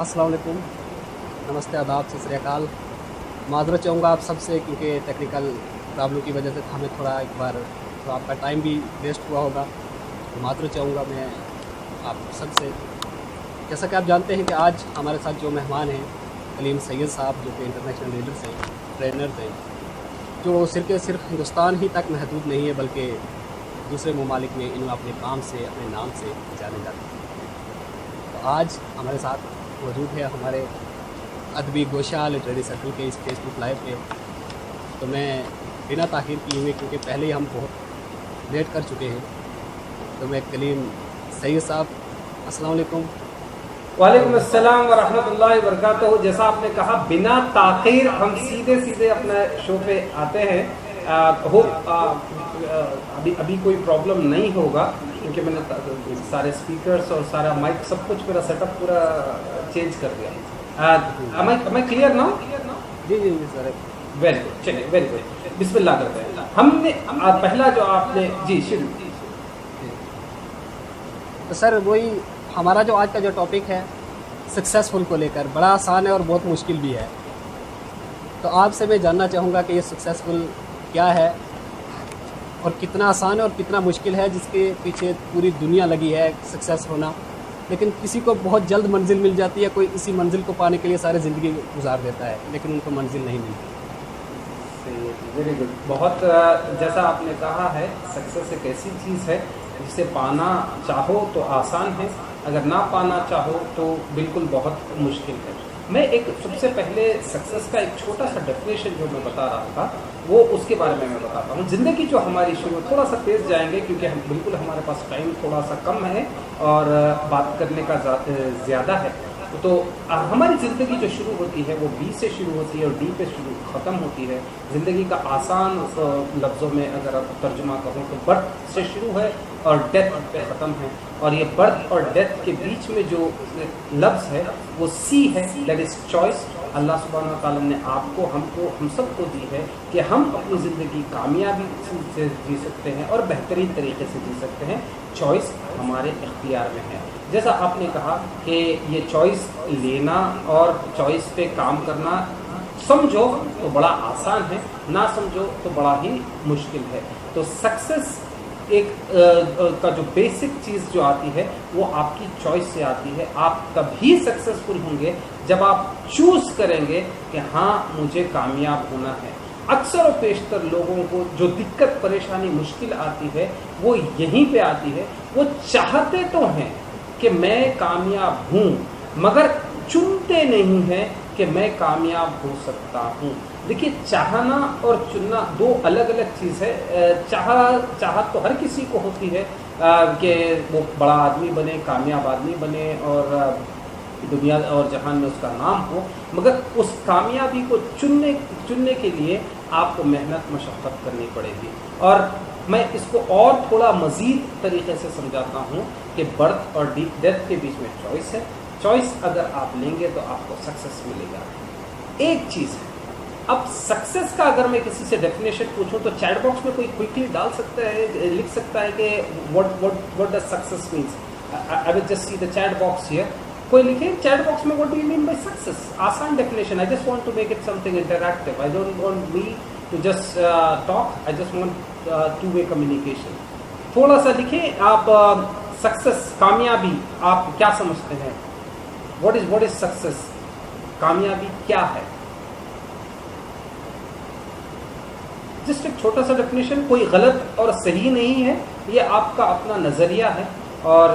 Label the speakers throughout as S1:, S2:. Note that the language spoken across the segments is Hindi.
S1: अस्सलाम वालेकुम, नमस्ते, आदाब, सत श्री अकाल। माज़रत चाहूँगा आप सबसे क्योंकि टेक्निकल प्रॉब्लम की वजह से हमें थोड़ा एक बार तो आपका टाइम भी वेस्ट हुआ होगा, तो माज़रत चाहूँगा मैं आप सबसे। जैसा कि आप जानते हैं कि आज हमारे साथ जो मेहमान हैं कलीम सैयद साहब, जो कि इंटरनेशनल लीडर्स हैं, ट्रेनर्स हैं, जो सिर्फ हिंदुस्तान ही तक महदूद नहीं है बल्कि दूसरे ममालिक में इन्हें अपने काम से, अपने नाम से जाने जाते हैं। तो आज हमारे साथ मौजूद है हमारे अदबी गोशा लिटरेरी सर्कल के इस फेसबुक लाइव पे। तो मैं बिना ताख़ीर किए हुए, क्योंकि पहले ही हम बहुत लेट कर चुके हैं, तो मैं कलीम सैयद साहब, अस्सलाम वालेकुम।
S2: वालेकुम अस्सलाम व रहमतुल्लाहि व बरकातहू। जैसा आपने कहा, बिना ताख़ीर हम सीधे अपने शो पे आते हैं। अभी कोई प्रॉब्लम नहीं होगा क्योंकि मैंने सारे स्पीकर्स और सारा माइक सब कुछ मेरा सेटअप पूरा चेंज कर दिया। am I clear now?
S1: जी जी जी सर,
S2: वेरी गुड, चलिए वेरी गुड, बिस्मिल्लाह करते हैं। हमने पहला जो आपने जी शुरू।
S1: तो सर वही हमारा जो आज का जो टॉपिक है सक्सेसफुल को लेकर, बड़ा आसान है और बहुत मुश्किल भी है। तो आपसे मैं जानना चाहूँगा कि ये सक्सेसफुल क्या है और कितना आसान है और कितना मुश्किल है, जिसके पीछे पूरी दुनिया लगी है सक्सेस होना। लेकिन किसी को बहुत जल्द मंजिल मिल जाती है, कोई इसी मंजिल को पाने के लिए सारी ज़िंदगी गुजार देता है, लेकिन उनको मंजिल नहीं मिलती।
S2: वेरी गुड, बहुत जैसा आपने कहा है, सक्सेस एक ऐसी चीज़ है जिसे पाना चाहो तो आसान है, अगर ना पाना चाहो तो बिल्कुल बहुत मुश्किल है। मैं एक सबसे पहले सक्सेस का एक छोटा सा डेफिनेशन जो मैं बता रहा था वो उसके बारे में मैं बताता हूँ। ज़िंदगी जो हमारी शुरू, थोड़ा सा तेज़ जाएंगे क्योंकि हम बिल्कुल हमारे पास टाइम थोड़ा सा कम है और बात करने का ज़्यादा है। तो हमारी ज़िंदगी जो शुरू होती है वो बी से शुरू होती है और डी पे ख़त्म होती है। ज़िंदगी का आसान लफ्ज़ों में अगर आप तर्जुमा करूँ तो बर्थ से शुरू है और डेथ पे ख़त्म है, और ये बर्थ और डेथ के बीच में जो लफ्ज़ है वो सी है, दैट इज़ चॉइस। अल्लाह सुब्हानहू व तआला ने आपको, हमको, हम सबको दी है कि हम अपनी ज़िंदगी कामयाबी से जी सकते हैं और बेहतरीन तरीके से जी सकते हैं। चॉइस हमारे इख्तियार में है। जैसा आपने कहा कि ये चॉइस लेना और चॉइस पे काम करना, समझो तो बड़ा आसान है, ना समझो तो बड़ा ही मुश्किल है। तो सक्सेस एक का जो बेसिक चीज़ जो आती है वो आपकी चॉइस से आती है। आप तभी सक्सेसफुल होंगे जब आप चूज़ करेंगे कि हाँ मुझे कामयाब होना है। अक्सर और पेशतर लोगों को जो दिक्कत, परेशानी, मुश्किल आती है वो यहीं पे आती है। वो चाहते तो हैं कि मैं कामयाब हूँ, मगर चुनते नहीं हैं कि मैं कामयाब हो सकता हूँ। देखिए, चाहना और चुनना दो अलग अलग चीज़ है। चाहत तो हर किसी को होती है कि वो बड़ा आदमी बने, कामयाब आदमी बने और दुनिया और जहान में उसका नाम हो, मगर उस कामयाबी को चुनने के लिए आपको मेहनत, मशक्क़त करनी पड़ेगी। और मैं इसको और थोड़ा मज़ीद तरीके से समझाता हूँ कि बर्थ और डेथ के बीच में चॉइस है। चॉइस अगर आप लेंगे तो आपको सक्सेस मिलेगा। एक चीज़ है, अब सक्सेस का अगर मैं किसी से डेफिनेशन पूछूं तो चैट बॉक्स में कोई क्विकली डाल सकता है, लिख सकता है कि what does success means. I will just see the chat box here. कोई लिखे चैट बॉक्स में what do you mean by success. आसान definition. I just want to make it something interactive. I don't want me to just talk, I just want two way communication. थोड़ा सा लिखें आप सक्सेस, कामयाबी आप क्या समझते हैं? What is success? कामयाबी क्या है? जस्ट एक छोटा सा डेफिनेशन, कोई गलत और सही नहीं है, ये आपका अपना नज़रिया है। और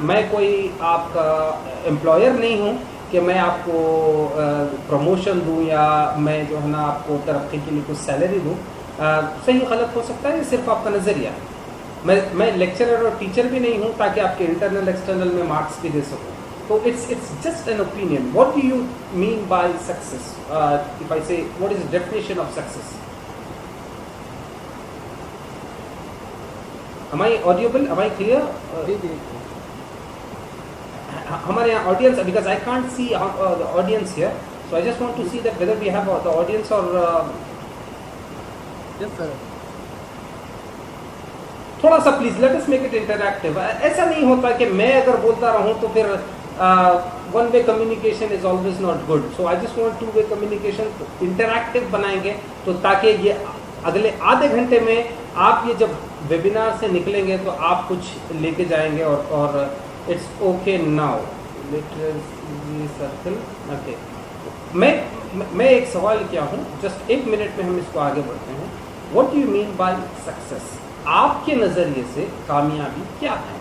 S2: मैं कोई आपका एम्प्लॉयर नहीं हूँ कि मैं आपको प्रमोशन दूँ या मैं जो है ना आपको तरक्की के लिए कुछ सैलरी दूँ। सही गलत हो सकता है, ये सिर्फ आपका नज़रिया है। मैं लेक्चरर और टीचर भी नहीं हूँ ताकि आपके इंटरनल एक्सटर्नल में मार्क्स भी दे सकूँ। तो it's just an opinion. What do you mean by success? If I say what is definition of success? Am I audible? Am I clear? हमारे यहाँ audience, because I can't see the audience here, so I just want to see that whether we have the audience or
S1: yes sir.
S2: थोड़ा सा please let us make it interactive. ऐसा नहीं होता कि मैं अगर बोलता रहूं तो फिर one way communication is always not good, so I just want two way communication interactive बनाएंगे, तो ताकि ये अगले आधे घंटे में आप ये जब वेबिनार से निकलेंगे तो आप कुछ लेके जाएंगे और it's okay now literacy circle. Okay, मैं एक सवाल किया हूँ, जस्ट एक मिनट में हम इसको आगे बढ़ते हैं। What do you mean by success? आपके नजरिए से कामयाबी क्या है?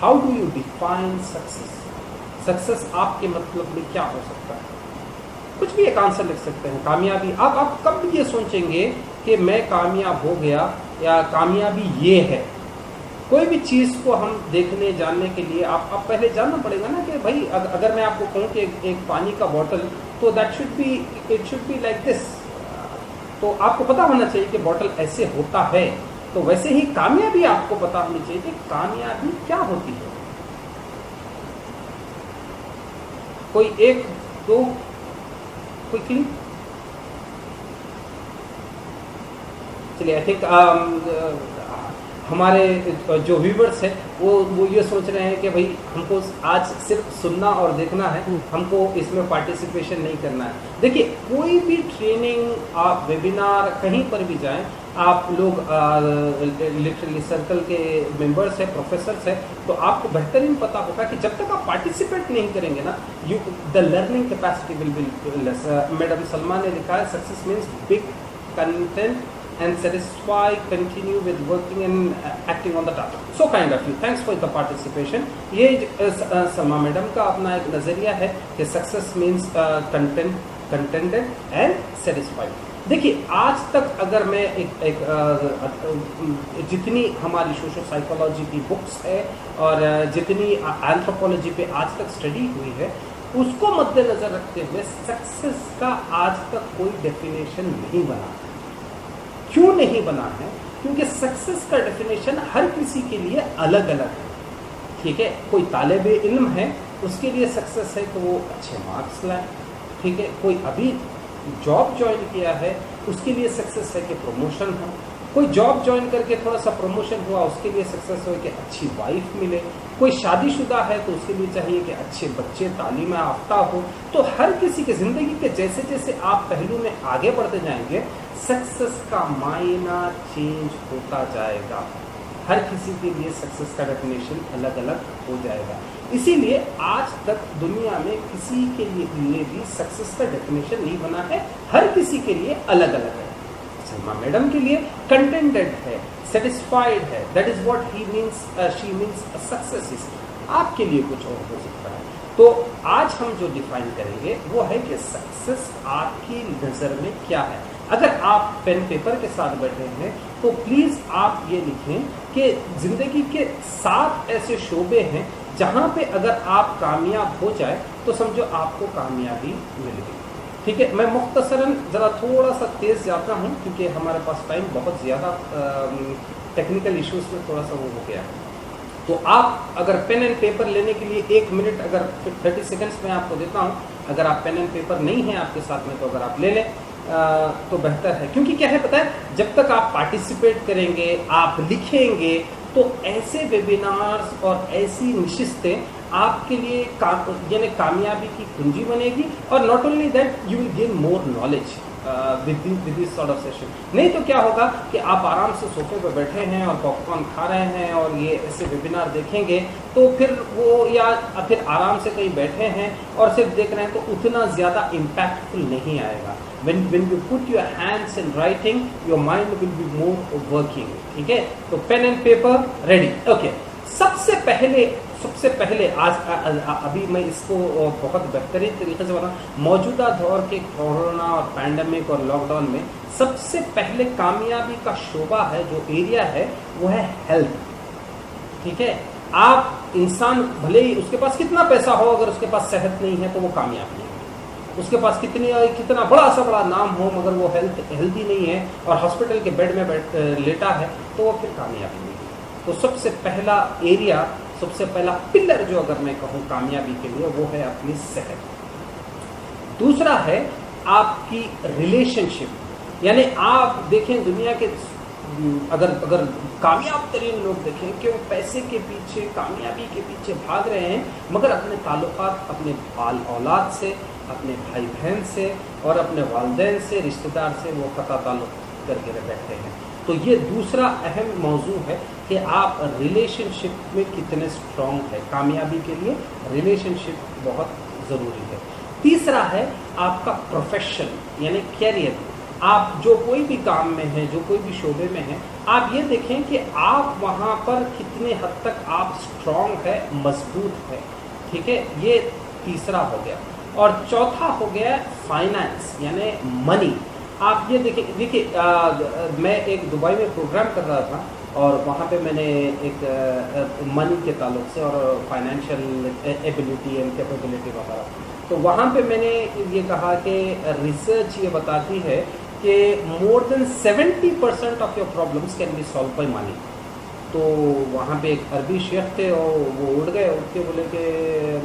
S2: How do you define success? Success आपके मतलब में क्या हो सकता है? कुछ भी एक आंसर लिख सकते हैं। कामयाबी, आप कब ये सोचेंगे कि मैं कामयाब हो गया या कामयाबी ये है? कोई भी चीज़ को हम देखने जानने के लिए आप पहले जानना पड़ेगा ना कि भाई अगर मैं आपको कहूँ कि एक पानी का बॉटल, तो that should be, it should be like this, तो आपको पता होना चाहिए कि बॉटल ऐसे होता है। तो वैसे ही कामयाबी आपको पता होनी चाहिए कि कामयाबी क्या होती है। कोई एक दो क्विकली, चलिए। आई थिंक हमारे जो व्यूवर्स हैं वो ये सोच रहे हैं कि भाई हमको आज सिर्फ सुनना और देखना है, हमको इसमें पार्टिसिपेशन नहीं करना है। देखिए, कोई भी ट्रेनिंग, आप वेबिनार कहीं पर भी जाएं, आप लोग लिटरली सर्कल के मेंबर्स हैं, प्रोफेसर्स हैं, तो आपको बेहतरीन पता होगा कि जब तक आप पार्टिसिपेट नहीं करेंगे ना, the learning capacity will be less. Madam Salma ने लिखा है, success means big content and satisfy, continue with working and acting on the task. So kind of you. Thanks for the participation. ये सलमा मैडम का अपना एक नज़रिया है कि success means contented and satisfied. देखिए, आज तक अगर मैं जितनी हमारी सोशल साइकोलॉजी की बुक्स है और जितनी एंथ्रोपोलॉजी पे आज तक स्टडी हुई है, उसको मद्देनजर रखते हुए सक्सेस का आज तक कोई डेफिनेशन नहीं बना। क्यों नहीं बना है? क्योंकि सक्सेस का डेफिनेशन हर किसी के लिए अलग अलग है। ठीक है, कोई तालिबे इल्म है, उसके लिए सक्सेस है तो वो अच्छे मार्क्स लाए। ठीक है, कोई अभी जॉब ज्वाइन किया है, उसके लिए सक्सेस है कि प्रमोशन हो। कोई जॉब ज्वाइन करके थोड़ा सा प्रमोशन हुआ, उसके लिए सक्सेस हो कि अच्छी वाइफ मिले। कोई शादीशुदा है तो उसके लिए चाहिए कि अच्छे बच्चे, तालीम याफ्ता हो। तो हर किसी की ज़िंदगी के जैसे जैसे आप पहलू में आगे बढ़ते जाएंगे, सक्सेस का मायना चेंज होता जाएगा। हर किसी के लिए सक्सेस का डेफिनेशन अलग अलग हो जाएगा। इसीलिए आज तक दुनिया में किसी के लिए भी सक्सेस का डेफिनेशन नहीं बना है, हर किसी के लिए अलग अलग है। सलमा मैडम के लिए कंटेंटेड है, सेटिस्फाइड है, that is what he means, she means success is. आपके लिए कुछ और हो सकता है। तो आज हम जो डिफाइन करेंगे वो है कि सक्सेस आपकी नज़र में क्या है। अगर आप पेन पेपर के साथ बैठे हैं तो प्लीज़ आप ये लिखें कि ज़िंदगी के 7 ऐसे शोबे हैं जहाँ पे अगर आप कामयाब हो जाए तो समझो आपको कामयाबी मिल गई। ठीक है, मैं मुख्तसरन ज़रा थोड़ा सा तेज़ जाता हूँ क्योंकि हमारे पास टाइम बहुत ज़्यादा टेक्निकल इश्यूज़ में थोड़ा सा वो हो गया है। तो आप अगर पेन एंड पेपर लेने के लिए 1 मिनट, अगर 30 सेकंड्स में आपको देता हूँ, अगर आप पेन एंड पेपर नहीं है आपके साथ में तो अगर आप ले लें तो बेहतर है। क्योंकि क्या है पता है, जब तक आप पार्टिसिपेट करेंगे, आप लिखेंगे, तो ऐसे वेबिनार्स और ऐसी नशिस्तें आपके लिए यानी कामयाबी की कुंजी बनेगी। और not only that, you will gain more knowledge with this sort of session. नहीं तो क्या होगा कि आप आराम से सोफे पर बैठे हैं और पॉपकॉर्न खा रहे हैं और ये ऐसे वेबिनार देखेंगे, तो फिर वो, या फिर आराम से कहीं बैठे हैं और सिर्फ देख रहे हैं, तो उतना ज़्यादा इम्पैक्टफुल नहीं आएगा। when you put your hands in writing, your mind will be more working. ठीक है, तो pen and paper ready. Okay, सबसे पहले आज अभी मैं इसको बहुत बेहतरीन तरीके से बना, मौजूदा दौर के कोरोना और पैंडेमिक और लॉकडाउन में सबसे पहले कामयाबी का शोबा है, जो एरिया है, वो है हेल्थ। ठीक है, आप इंसान भले ही उसके पास कितना पैसा हो, अगर उसके पास सेहत नहीं है तो वो कामयाब नहीं है। उसके पास कितना बड़ा नाम हो, मगर वो हेल्दी नहीं है और हॉस्पिटल के बेड में लेटा है, तो वो फिर कामयाबी नहीं है। तो सबसे पहला एरिया, सबसे पहला पिलर जो अगर मैं कहूँ कामयाबी के लिए, वो है अपनी सेहत। दूसरा है आपकी रिलेशनशिप। यानी आप देखें, दुनिया के अगर अगर कामयाब तरीन लोग देखें कि वो पैसे के पीछे, कामयाबी के पीछे भाग रहे हैं, मगर अपने ताल्लुकात अपने बाल औलाद से, अपने भाई बहन से और अपने वालिदैन से, रिश्तेदार से वो कता ताल्लुक करके बैठे हैं। तो ये दूसरा अहम मौजू है कि आप रिलेशनशिप में कितने स्ट्रॉन्ग है। कामयाबी के लिए रिलेशनशिप बहुत ज़रूरी है। तीसरा है आपका प्रोफेशन यानी कैरियर। आप जो कोई भी काम में हैं, जो कोई भी शोबे में हैं, आप ये देखें कि आप वहाँ पर कितने हद तक आप स्ट्रॉन्ग है, मजबूत है। ठीक है, ये तीसरा हो गया। और चौथा हो गया फाइनेंस यानी मनी। आप ये देखिए मैं एक दुबई में प्रोग्राम कर रहा था और वहाँ पे मैंने एक मनी के ताल्लुक से और फाइनेंशियल एबिलिटी एंड कैपेबिलिटी वगैरह, तो वहाँ पे मैंने ये कहा कि रिसर्च ये बताती है कि more than 70% of your problems can be solve by money. तो वहाँ पे एक अरबी शेख थे और वो उठ गए, उठ के बोले कि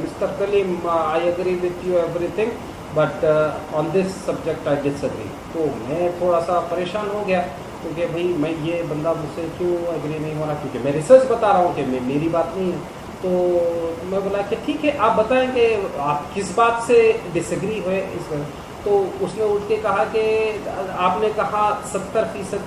S2: mister Kaleem I agree with you everything but on this subject I disagree. तो मैं थोड़ा सा परेशान हो गया क्योंकि भाई मैं ये बंदा मुझसे क्यों एग्री नहीं हो रहा, क्योंकि मैं रिसर्च बता रहा हूँ कि मेरी बात नहीं है। तो मैं बोला कि ठीक है आप बताएं कि आप किस बात से डिसएग्री हुए इस। तो उसने उठ के कहा कि आपने कहा 70%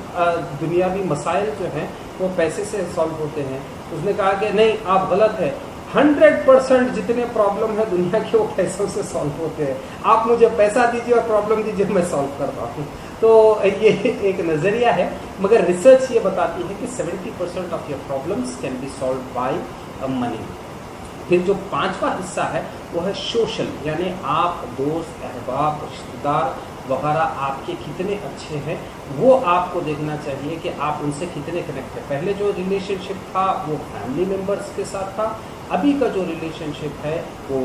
S2: दुनियावी मसाइल जो हैं वो पैसे से सॉल्व होते हैं। उसने कहा कि नहीं आप गलत है, 100% जितने प्रॉब्लम है दुनिया के वो पैसों से सॉल्व होते हैं। आप मुझे पैसा दीजिए और प्रॉब्लम दीजिए, मैं सॉल्व करता हूँ। तो ये एक नज़रिया है, मगर रिसर्च ये बताती है कि 70% of your problems can be solve by money. फिर जो पांचवा हिस्सा है वो है सोशल, यानी आप दोस्त, अहबाब, रिश्तेदार वगैरह आपके कितने अच्छे हैं, वो आपको देखना चाहिए कि आप उनसे कितने कनेक्ट हैं। पहले जो रिलेशनशिप था वो फैमिली मेम्बर्स के साथ था, अभी का जो रिलेशनशिप है वो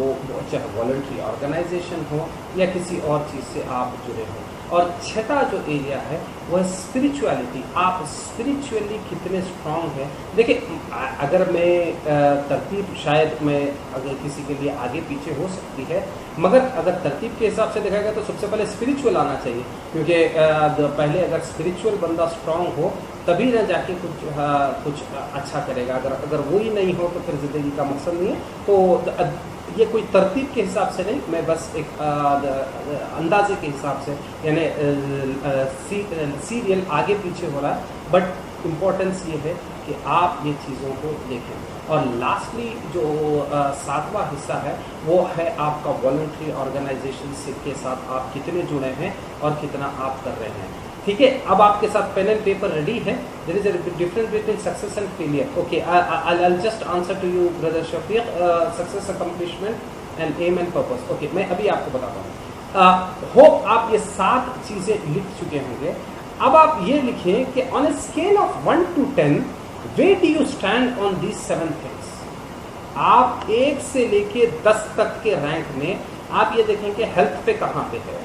S2: चाहे वॉलंटरी ऑर्गेनाइजेशन हो या किसी और चीज़ से आप जुड़े हों। और छठा जो एरिया है वो है स्पिरिचुअलिटी। आप स्पिरिचुअली कितने स्ट्रांग हैं। देखिए अगर मैं तरतीब शायद मैं अगर किसी के लिए आगे पीछे हो सकती है, मगर अगर तरतीब के हिसाब से देखा गया तो सबसे पहले स्पिरिचुअल आना चाहिए, क्योंकि पहले अगर स्पिरिचुअल बंदा स्ट्रांग हो तभी ना जाके कुछ अच्छा करेगा। अगर वो ही नहीं हो तो फिर ज़िंदगी का मकसद नहीं है। तो ये कोई तरतीब के हिसाब से नहीं, मैं बस एक अंदाजे के हिसाब से, यानी सीरियल आगे पीछे हो रहा है, बट इम्पोर्टेंस ये है कि आप ये चीज़ों को देखें। और लास्टली जो सातवां हिस्सा है वो है आपका वॉलंटरी ऑर्गेनाइजेशन के साथ आप कितने जुड़े हैं और कितना आप कर रहे हैं। ठीक है, अब आपके साथ पेन एंड पेपर रेडी है। There is a difference between success and failure. Okay, I will just answer to you brother Shafiq, success, accomplishment and aim and purpose. Okay, मैं अभी आपको बताता हूँ। होप आप ये 7 चीज़ें लिख चुके होंगे। अब आप ये लिखें कि on a scale of 1 to 10 where do you stand on these 7 things। आप 1 से लेके 10 तक के रैंक में आप ये देखें कि हेल्थ पे कहाँ पे है,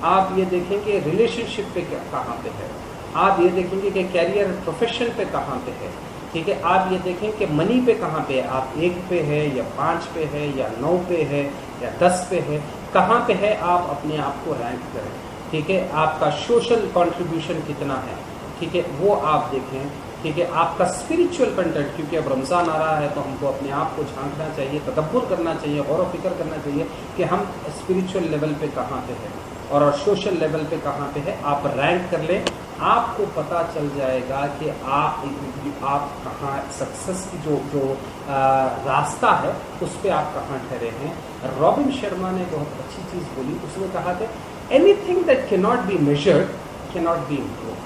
S2: आप ये देखेंगे रिलेशनशिप पे कहाँ पे है, आप ये देखेंगे कि कैरियर प्रोफेशन पे कहाँ पे है। ठीक है, आप ये देखें कि मनी पे कहाँ पे है, आप 1 पे है या 5 पे है या 9 पे है या 10 पे है, कहाँ पे है आप अपने आप को रैंक करें। ठीक है, आपका सोशल कंट्रीब्यूशन कितना है, ठीक है, वो आप देखें। ठीक है, आपका स्पिरिचुअल कंटेंट, क्योंकि अब रमज़ान आ रहा है तो हमको अपने आप को झांकना चाहिए, तदब्बुर करना चाहिए, गौर व फिक्र करना चाहिए कि हम स्पिरिचुअल लेवल पे कहाँ पे है और सोशल लेवल पे कहाँ पे है। आप रैंक कर लें, आपको पता चल जाएगा कि आप कहाँ सक्सेस की जो रास्ता है उस पर आप कहाँ ठहरे हैं। रॉबिन शर्मा ने बहुत अच्छी चीज़ बोली, उसने कहा कि anything that can not be measured can not be improve.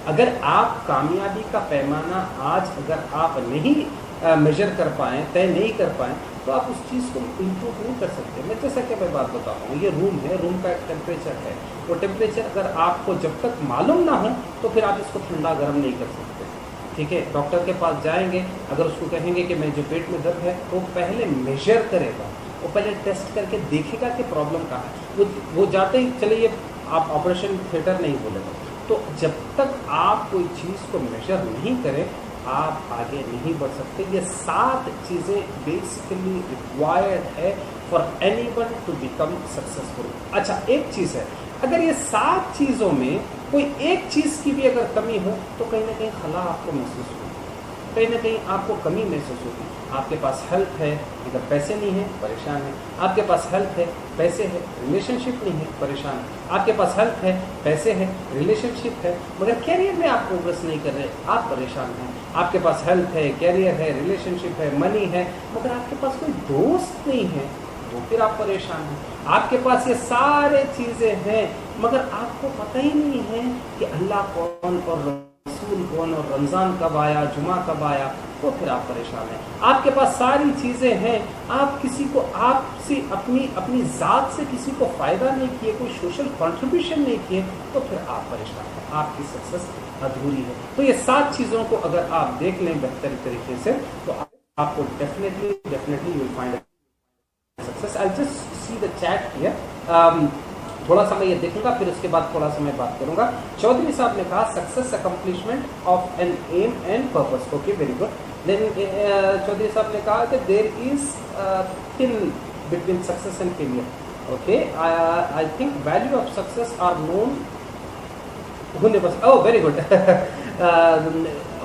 S2: अगर आप कामयाबी का पैमाना आज अगर आप नहीं मेजर कर पाएँ, तय नहीं कर पाएँ, तो आप उस चीज़ को इम्प्रूव नहीं कर सकते। मैं जैसा कि मैं बात बताता हूँ, ये रूम है, रूम का एक टेम्परेचर है, वो टेम्परेचर अगर आपको जब तक मालूम ना हो तो फिर आप इसको ठंडा गर्म नहीं कर सकते। ठीक है, डॉक्टर के पास जाएंगे, अगर उसको कहेंगे कि मैं जो पेट में दर्द है, तो पहले मेजर करेगा, वो पहले टेस्ट करके देखेगा कि प्रॉब्लम कहाँ है। वो जाते ही चलिए आप ऑपरेशन थिएटर नहीं बोलेगा। तो जब तक आप कोई चीज़ को मेजर नहीं करें आप आगे नहीं बढ़ सकते। ये 7 चीज़ें बेसिकली रिक्वायर्ड है for anyone to become successful. अच्छा, एक चीज़ है, अगर ये 7 चीज़ों में कोई एक चीज़ की भी अगर कमी हो तो कहीं ना कहीं खला आपको महसूस होगी, कहीं ना कहीं आपको कमी महसूस होगी। आपके पास हेल्थ है, अगर पैसे नहीं है परेशान है। आपके पास हेल्थ है, पैसे है, रिलेशनशिप नहीं है, परेशान है। आपके पास हेल्थ है, पैसे है, रिलेशनशिप है, मगर कैरियर में आप प्रोग्रेस नहीं कर रहे, आप परेशान हैं। आपके पास हेल्थ है, कैरियर है, रिलेशनशिप है, मनी है, मगर आपके पास कोई दोस्त नहीं है, तो फिर आप परेशान हैं। आपके पास ये सारे चीज़ें हैं, मगर आपको पता ही नहीं है कि अल्लाह कौन और रसूल कौन और रमज़ान कब आया, जुमा कब आया, तो फिर आप परेशान हैं। आपके पास सारी चीज़ें हैं, आप किसी को आपसे अपनी ज़ात से किसी को फ़ायदा नहीं किए, कोई सोशल कंट्रीब्यूशन नहीं किए, तो फिर आप परेशान हैं, आपकी सक्सेस अधूरी है। तो ये 7 चीज़ों को अगर आप देख लें बेहतर तरीके से, तो आपको definitely you will find success. I just see the chat here. थोड़ा सा मैं ये देखूंगा, फिर उसके बाद थोड़ा सा मैं बात करूंगा। चौधरी साहब ने कहा success accomplishment of an aim and purpose. Okay, very good. Then Chaudhry sahab ने कहा कि there is thin between success and failure. Okay, I think value of success are known होने बस। Oh, very good.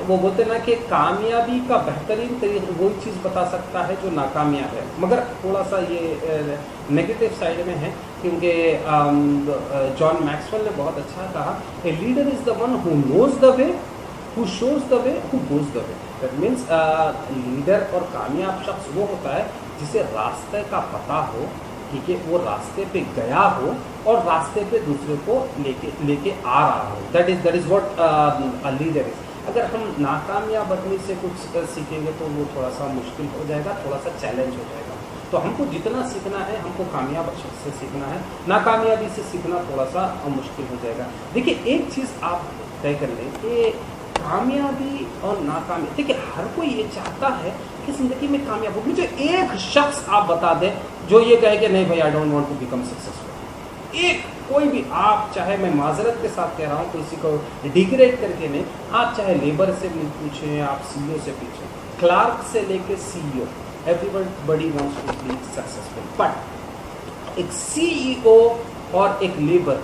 S2: वो बोलते ना कि कामयाबी का बेहतरीन तरीका वही चीज़ बता सकता है जो नाकामयाब है, मगर थोड़ा सा ये नेगेटिव साइड में है, क्योंकि जॉन मैक्सवेल ने बहुत अच्छा कहा, a leader is the one who knows the way, who shows the way, who goes the way. That means leader और कामयाब शख्स वो होता है जिसे रास्ते का पता हो, ठीक है, वो रास्ते पे गया हो और रास्ते पे दूसरे को लेके आ रहा हो। That is what a leader is. अगर हम नाकामयाब आदमी से कुछ सीखेंगे तो वो थोड़ा सा मुश्किल हो जाएगा, थोड़ा सा चैलेंज हो जाएगा। तो हमको जितना सीखना है, हमको कामयाब शख्स से सीखना है, नाकामयाबी से सीखना थोड़ा सा मुश्किल हो जाएगा। देखिए, एक चीज़ आप तय कर लें कि कामयाबी और नाकामयाबी, देखिए हर कोई ये चाहता है कि ज़िंदगी में कामयाब हो। मुझे एक शख्स आप बता दें जो ये कहे कि नहीं भाई, I don't want to become successful. एक कोई भी, आप चाहे, मैं माजरत के साथ कह रहा हूँ, किसी को डिग्रेड करके नहीं, आप चाहे लेबर से पूछें, आप सीईओ से पूछें, क्लार्क से लेके CEO, everybody wants to be successful. But एक सीईओ और एक लेबर,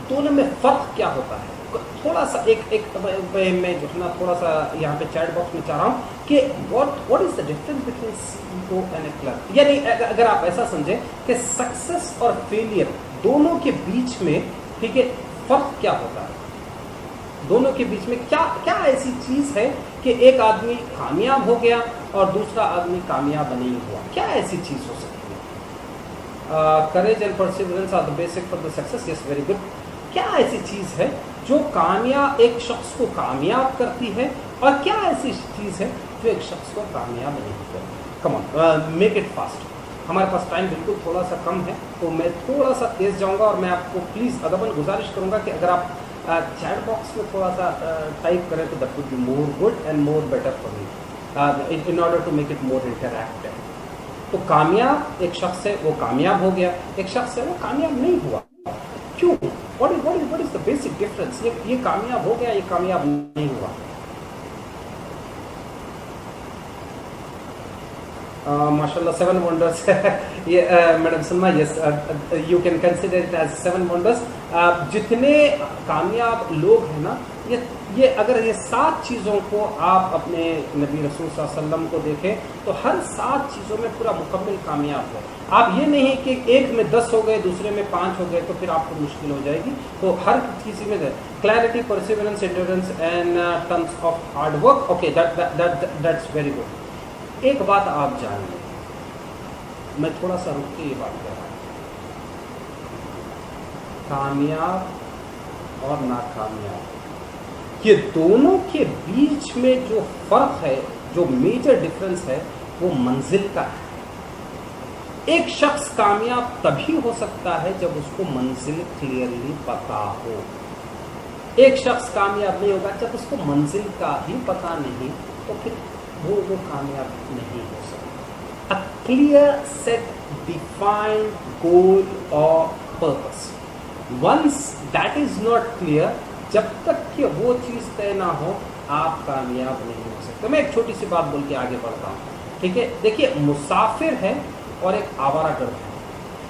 S2: दोनों में फर्क क्या होता है? थोड़ा सा मैं जो है ना थोड़ा सा यहाँ पे चैट बॉक्स में चाह रहा हूँ कि what is the difference between CEO and A clerk. यानी अगर आप ऐसा समझें कि सक्सेस और फेलियर दोनों के बीच में, ठीक है, फर्क क्या होता है? दोनों के बीच में क्या ऐसी चीज है कि एक आदमी कामयाब हो गया और दूसरा आदमी कामयाब नहीं हुआ? क्या ऐसी चीज हो सकती है? Courage and perseverance are the basic for the success. Yes, very good. क्या ऐसी चीज है जो एक शख्स को कामयाब करती है, और क्या ऐसी चीज है जो एक शख्स को कामयाब नहीं करती? Come on, make it fast. हमारे पास टाइम बिल्कुल थोड़ा सा कम है, तो मैं थोड़ा सा तेज जाऊंगा, और मैं आपको प्लीज़ अदबन गुजारिश करूंगा कि अगर आप चैट बॉक्स में थोड़ा सा टाइप करें तो that would be more good and more better for me in order to make it more interactive. तो कामयाब एक शख्स है, वो कामयाब हो गया, एक शख्स है वो कामयाब नहीं हुआ। क्यों? What is the basic difference? ये कामयाब हो गया, ये कामयाब नहीं हुआ। माशाल्लाह, 7 वंडर्स। ये madam Salma, yes, you can consider it as 7 wonders. जितने कामयाब लोग हैं ना, ये अगर ये 7 चीज़ों को आप अपने नबी रसूल सल्लल्लाहु अलैहि वसल्लम को देखें तो हर 7 चीज़ों में पूरा मुकम्मल कामयाब है। आप ये नहीं कि एक में 10 हो गए, दूसरे में 5 हो गए, तो फिर आपको मुश्किल हो जाएगी। तो हर चीज़ में clarity, perseverance, endurance and tons of hard work. Okay, that's very good. एक बात आप जान लें, मैं थोड़ा सा रुक के ये बात कर रहा हूँ, कामयाब और नाकामयाब, ये दोनों के बीच में जो फर्क है, जो मेजर डिफरेंस है, वो मंजिल का है। एक शख्स कामयाब तभी हो सकता है जब उसको मंजिल क्लियरली पता हो। एक शख्स कामयाब नहीं होगा जब उसको मंजिल का ही पता नहीं, तो फिर वो कामयाब नहीं हो सकता। A clear set defined goal और purpose, once that is not clear, जब तक कि वो चीज़ तय ना हो, आप कामयाब नहीं हो सकते। मैं एक छोटी सी बात बोल के आगे बढ़ता हूँ, ठीक है? देखिए, मुसाफिर है और एक आवारागर्द है।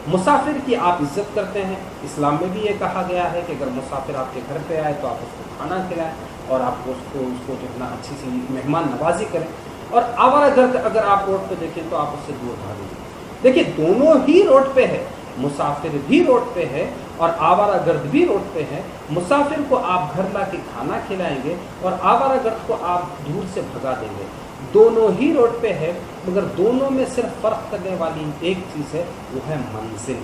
S2: मुसाफिर की आप इज्जत करते हैं। इस्लाम में भी ये कहा गया है कि अगर मुसाफिर आपके घर पे आए तो आप उसको खाना खिलाएं और आप उसको जो है ना अच्छी सी मेहमान नवाजी करें। और आवारागर्द अगर आप रोड पे देखें तो आप उससे दूर भागेंगे। देखिए दोनों ही रोड पे है, मुसाफिर भी रोड पे है और आवारागर्द भी रोड पे है। मुसाफिर को आप घर ला के खाना खिलाएंगे और आवारागर्द को आप दूर से भगा देंगे। दोनों ही रोड पे है, मगर दोनों में सिर्फ फर्क करने वाली एक चीज़ है, वो है मंजिल।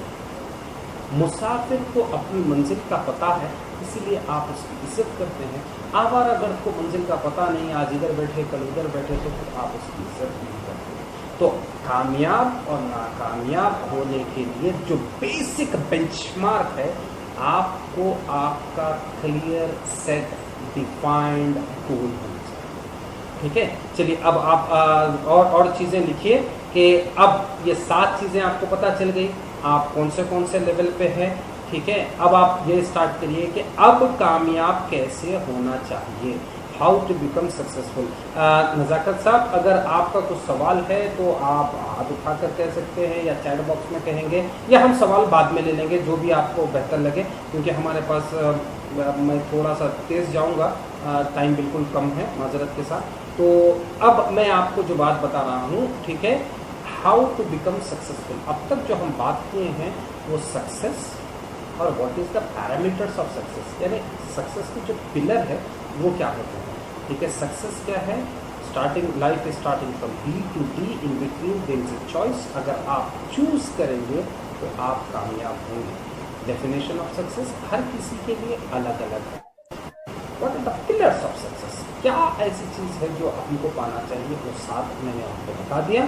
S2: मुसाफिर को अपनी मंजिल का पता है, इसीलिए आप उसकी इज्जत करते हैं। आवारागर्द को मंजिल का पता नहीं, आज इधर बैठे कल उधर बैठे, तो फिर आप उसकी इज्जत नहीं करते। तो कामयाब और नाकामयाब होने के लिए जो बेसिक बेंचमार्क है, आपको आपका क्लियर सेट डिफाइंड गोल होना चाहिए। ठीक है, चलिए अब आप और चीज़ें लिखिए कि अब ये 7 चीज़ें आपको पता चल गई, आप कौन से लेवल पे हैं। ठीक है, अब आप ये स्टार्ट करिए कि अब कामयाब कैसे होना चाहिए, हाउ टू बिकम सक्सेसफुल। नज़ाकत साहब, अगर आपका कुछ सवाल है तो आप हाथ उठा कर कह सकते हैं या चैट बॉक्स में कहेंगे, या हम सवाल बाद में ले लेंगे, जो भी आपको बेहतर लगे, क्योंकि हमारे पास मैं थोड़ा सा तेज़ जाऊँगा, टाइम बिल्कुल कम है माजरत के साथ। तो अब मैं आपको जो बात बता रहा हूँ, ठीक है, हाउ टू बिकम सक्सेसफुल। अब तक जो हम बात किए हैं वो सक्सेस और what is the parameters of success, यानी सक्सेस की जो पिलर है वो क्या होते हैं। ठीक है, सक्सेस क्या है, starting life is starting from B to D, in between there is a choice. अगर आप चूज करेंगे तो आप कामयाब होंगे। डेफिनेशन ऑफ सक्सेस हर किसी के लिए अलग अलग है। What are the pillars of success, क्या ऐसी चीज़ है जो हमको पाना चाहिए, वो 7 मैंने आपको बता दिया।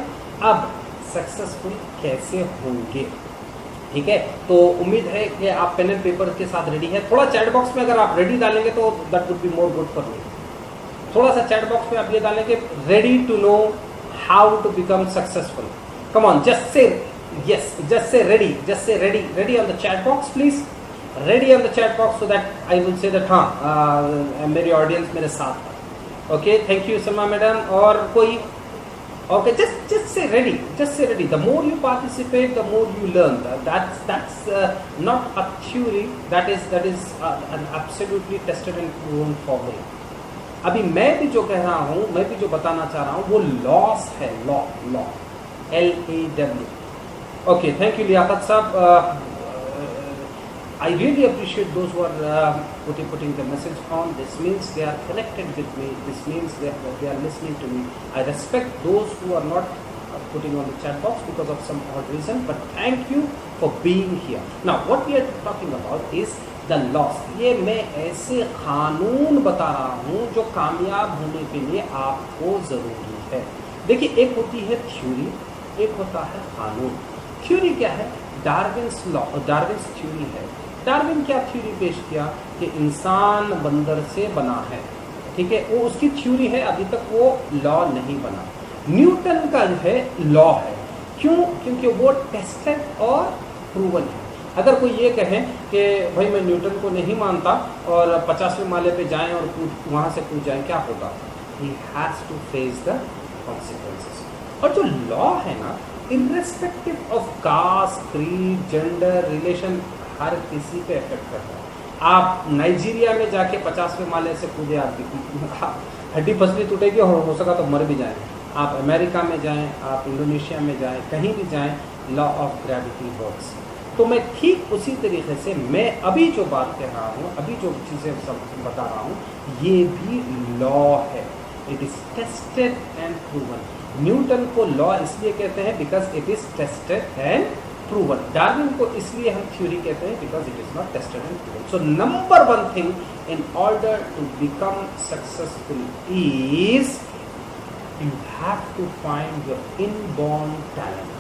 S2: अब सक्सेसफुल कैसे होंगे, ठीक है, तो उम्मीद है कि आप पेन एंड पेपर के साथ रेडी है। थोड़ा चैट बॉक्स में अगर आप रेडी डालेंगे तो that would be more good for me. थोड़ा सा चैट बॉक्स में आप ये डालेंगे, ready to know how to become successful. Come on, just say yes, just say ready, just say ready, ready on the chat box please, ready on the chat box so that I will say that हाँ मेरी ऑडियंस मेरे साथ है। Okay, thank you Salma madam. और कोई? Okay, just say ready, just say ready. The more you participate, the more you learn. That's not a theory, that is an absolutely tested and proven formula. अभी मैं भी जो कह रहा हूँ, मैं भी जो बताना चाह रहा हूँ, वो लॉस है, law LAW। Okay, thank you Liaquat sahab. I really appreciate those who are putting the message on. This means they are connected with me. This means they are listening to me. I respect those who are not putting on the chat box because of some odd reason. But thank you for being here. Now, what we are talking about is the loss. ये मैं ऐसे कानून बता रहा हूँ जो कामयाब होने के लिए आपको ज़रूरी है। देखिए, एक होती है थ्योरी, एक होता है कानून। थ्योरी क्या है? डार्विन्स लॉ, डार्विन्स थ्योरी है। डार्विन क्या थ्योरी पेश किया कि इंसान बंदर से बना है, ठीक है, वो उसकी थ्योरी है, अभी तक वो लॉ नहीं बना। न्यूटन का जो है लॉ है, क्यों? क्योंकि वो टेस्टेड और प्रूवन है। अगर कोई ये कहे कि भाई मैं न्यूटन को नहीं मानता और 50वें माले पे जाएं और वहाँ से कूद जाएं, क्या होगा? He has to face the consequences. और जो लॉ है ना, irrespective of caste, creed, gender, relation, हर किसी पे इफेक्ट करता है। आप नाइजीरिया में जाके 50वें माले से कूदे, आप हड्डी पसली टूटेगी और हो सका तो मर भी जाएं। आप अमेरिका में जाएं, आप इंडोनेशिया में जाएं, कहीं भी जाएं, लॉ ऑफ ग्रेविटी वर्क्स। तो मैं ठीक उसी तरीके से मैं अभी जो बात कह रहा हूँ, अभी जो चीज़ें सब बता रहा हूँ, ये भी लॉ है। It is tested and proven. Newton को लॉ इसलिए कहते हैं because it is tested and proven. Darwin को इसलिए हम थ्योरी कहते हैं because it is not tested and proven. So number 1 thing in order to become successful is you have to find your inborn talent.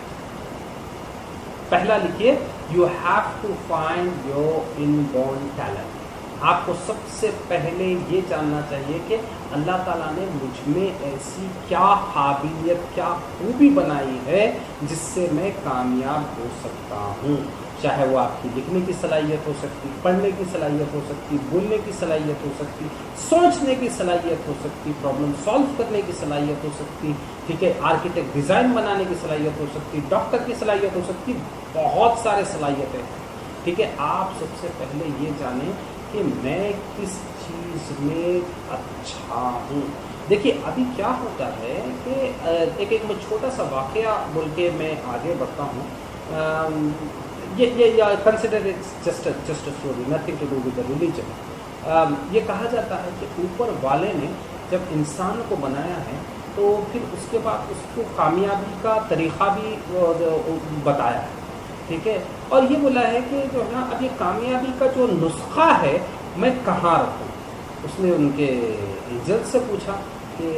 S2: पहला लिखिए, you have to find your inborn talent. आपको सबसे पहले ये जानना चाहिए कि अल्लाह ताला ने मुझ में ऐसी क्या काबिलियत, क्या खूबी बनाई है जिससे मैं कामयाब हो सकता हूँ। चाहे वो आपकी लिखने की सलाहियत हो सकती, पढ़ने की सलाहियत हो सकती, बोलने की सलाहियत हो सकती, सोचने की सलाहियत हो सकती, प्रॉब्लम सॉल्व करने की सलाहियत हो सकती, ठीक है, आर्किटेक्ट डिज़ाइन बनाने की सलाहियत हो सकती, डॉक्टर की सलाहियत हो सकती, बहुत सारे सलाहियतें हैं, ठीक है। आप सबसे पहले ये जानें कि मैं किस चीज़ में अच्छा हूँ। देखिए अभी क्या होता है कि एक मैं छोटा सा वाकया बोल के मैं आगे बढ़ता हूँ। ये consider it's just a story, nothing to do with the religion. ये कहा जाता है कि ऊपर वाले ने जब इंसान को बनाया है तो फिर उसके बाद उसको कामयाबी का तरीक़ा भी बताया है, ठीक है, और ये बोला है कि जो है ना, अब ये कामयाबी का जो नुस्खा है मैं कहाँ रखूँ। उसने उनके एंजल से पूछा कि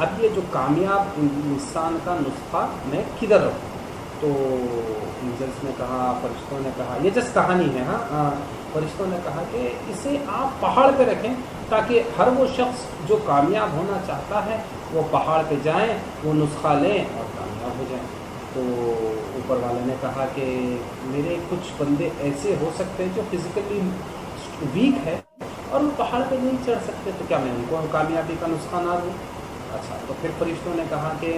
S2: अब ये जो कामयाब इंसान का नुस्खा मैं किधर रखूँ। तो एंजल्स ने कहा, फरिश्तों ने कहा, ये जस्ट कहानी है, हाँ, फरिश्तों ने कहा कि इसे आप पहाड़ पे रखें ताकि हर वो शख्स जो कामयाब होना चाहता है वो पहाड़ पे जाएं, वो नुस्खा लें और कामयाब हो जाएं। तो ऊपर वाले ने कहा कि मेरे कुछ बंदे ऐसे हो सकते हैं जो फिज़िकली वीक है और वो पहाड़ पे नहीं चढ़ सकते, तो क्या मैं उनको कामयाबी का नुस्खा ना दूँ। अच्छा, तो फिर फरिश्तों ने कहा कि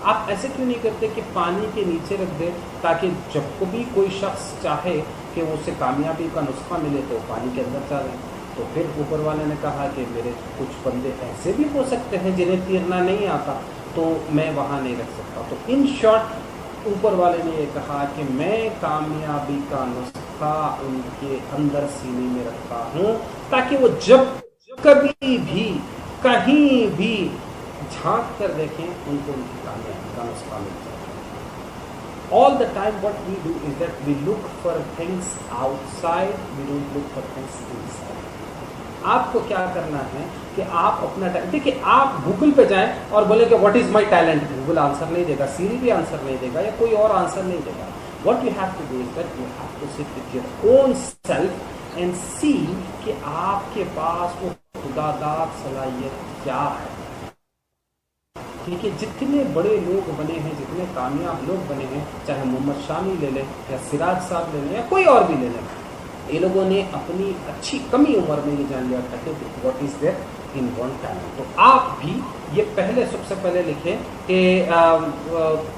S2: आप ऐसे क्यों नहीं करते कि पानी के नीचे रख दे ताकि जब भी कोई शख्स चाहे कि उसे कामयाबी का नुस्खा मिले तो पानी के अंदर चले। तो फिर ऊपर वाले ने कहा कि मेरे कुछ बंदे ऐसे भी हो सकते हैं जिन्हें तैरना नहीं आता, तो मैं वहाँ नहीं रख सकता। तो इन शॉर्ट ऊपर वाले ने ये कहा कि मैं कामयाबी का नुस्खा उनके अंदर सीने में रखता हूँ ताकि वो जब कभी भी कहीं भी झांक कर देखें उनको उनकी कामयाबी का नुस्खा मिल जाए। All the time what we do is that we look for things outside, we don't look for things inside. आपको क्या करना है कि आप अपना देखिए, आप गूगल पे जाएं और बोले कि what is my talent, Google answer नहीं देगा, सीरी भी आंसर नहीं देगा, या कोई और आंसर नहीं देगा। What you have to do is that you have to sit with your own self and see कि आपके पास वो खुदादार सलाहियत क्या है। ठीक है, जितने बड़े लोग बने हैं, जितने कामयाब लोग बने हैं, चाहे मोहम्मद शामी ले लें या सिराज साहब ले लें या कोई और भी ले लें, ये लोगों ने अपनी अच्छी कमी उम्र में ये जान लिया था कि what is their inborn talent. तो आप भी ये पहले सबसे पहले लिखें कि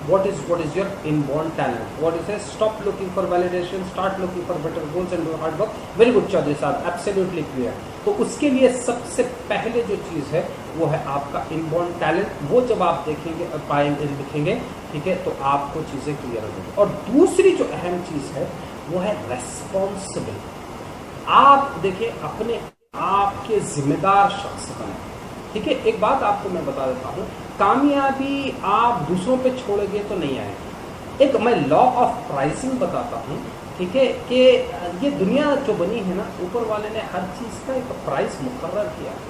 S2: what is your inborn talent, what is it, stop looking for validation, start looking for better goals and do hard work. Very good Chaudhry sahab, absolutely clear. तो उसके लिए सबसे पहले जो चीज़ है वो है आपका इनबॉर्न टैलेंट। वो जब आप देखेंगे और पाएंगे, लिखेंगे, ठीक है, तो आपको चीज़ें क्लियर हो जाएंगी। और दूसरी जो अहम चीज़ है वो है रेस्पॉन्सिबल। आप देखिए अपने आप के जिम्मेदार शख्स बने, ठीक है। एक बात आपको मैं बता देता हूँ, कामयाबी आप दूसरों पे छोड़ेंगे तो नहीं आएगी। एक मैं लॉ ऑफ प्राइसिंग बताता हूँ, ठीक है, कि ये दुनिया जो बनी है ना, ऊपर वाले ने हर चीज़ का एक प्राइस मुकर्रर किया है।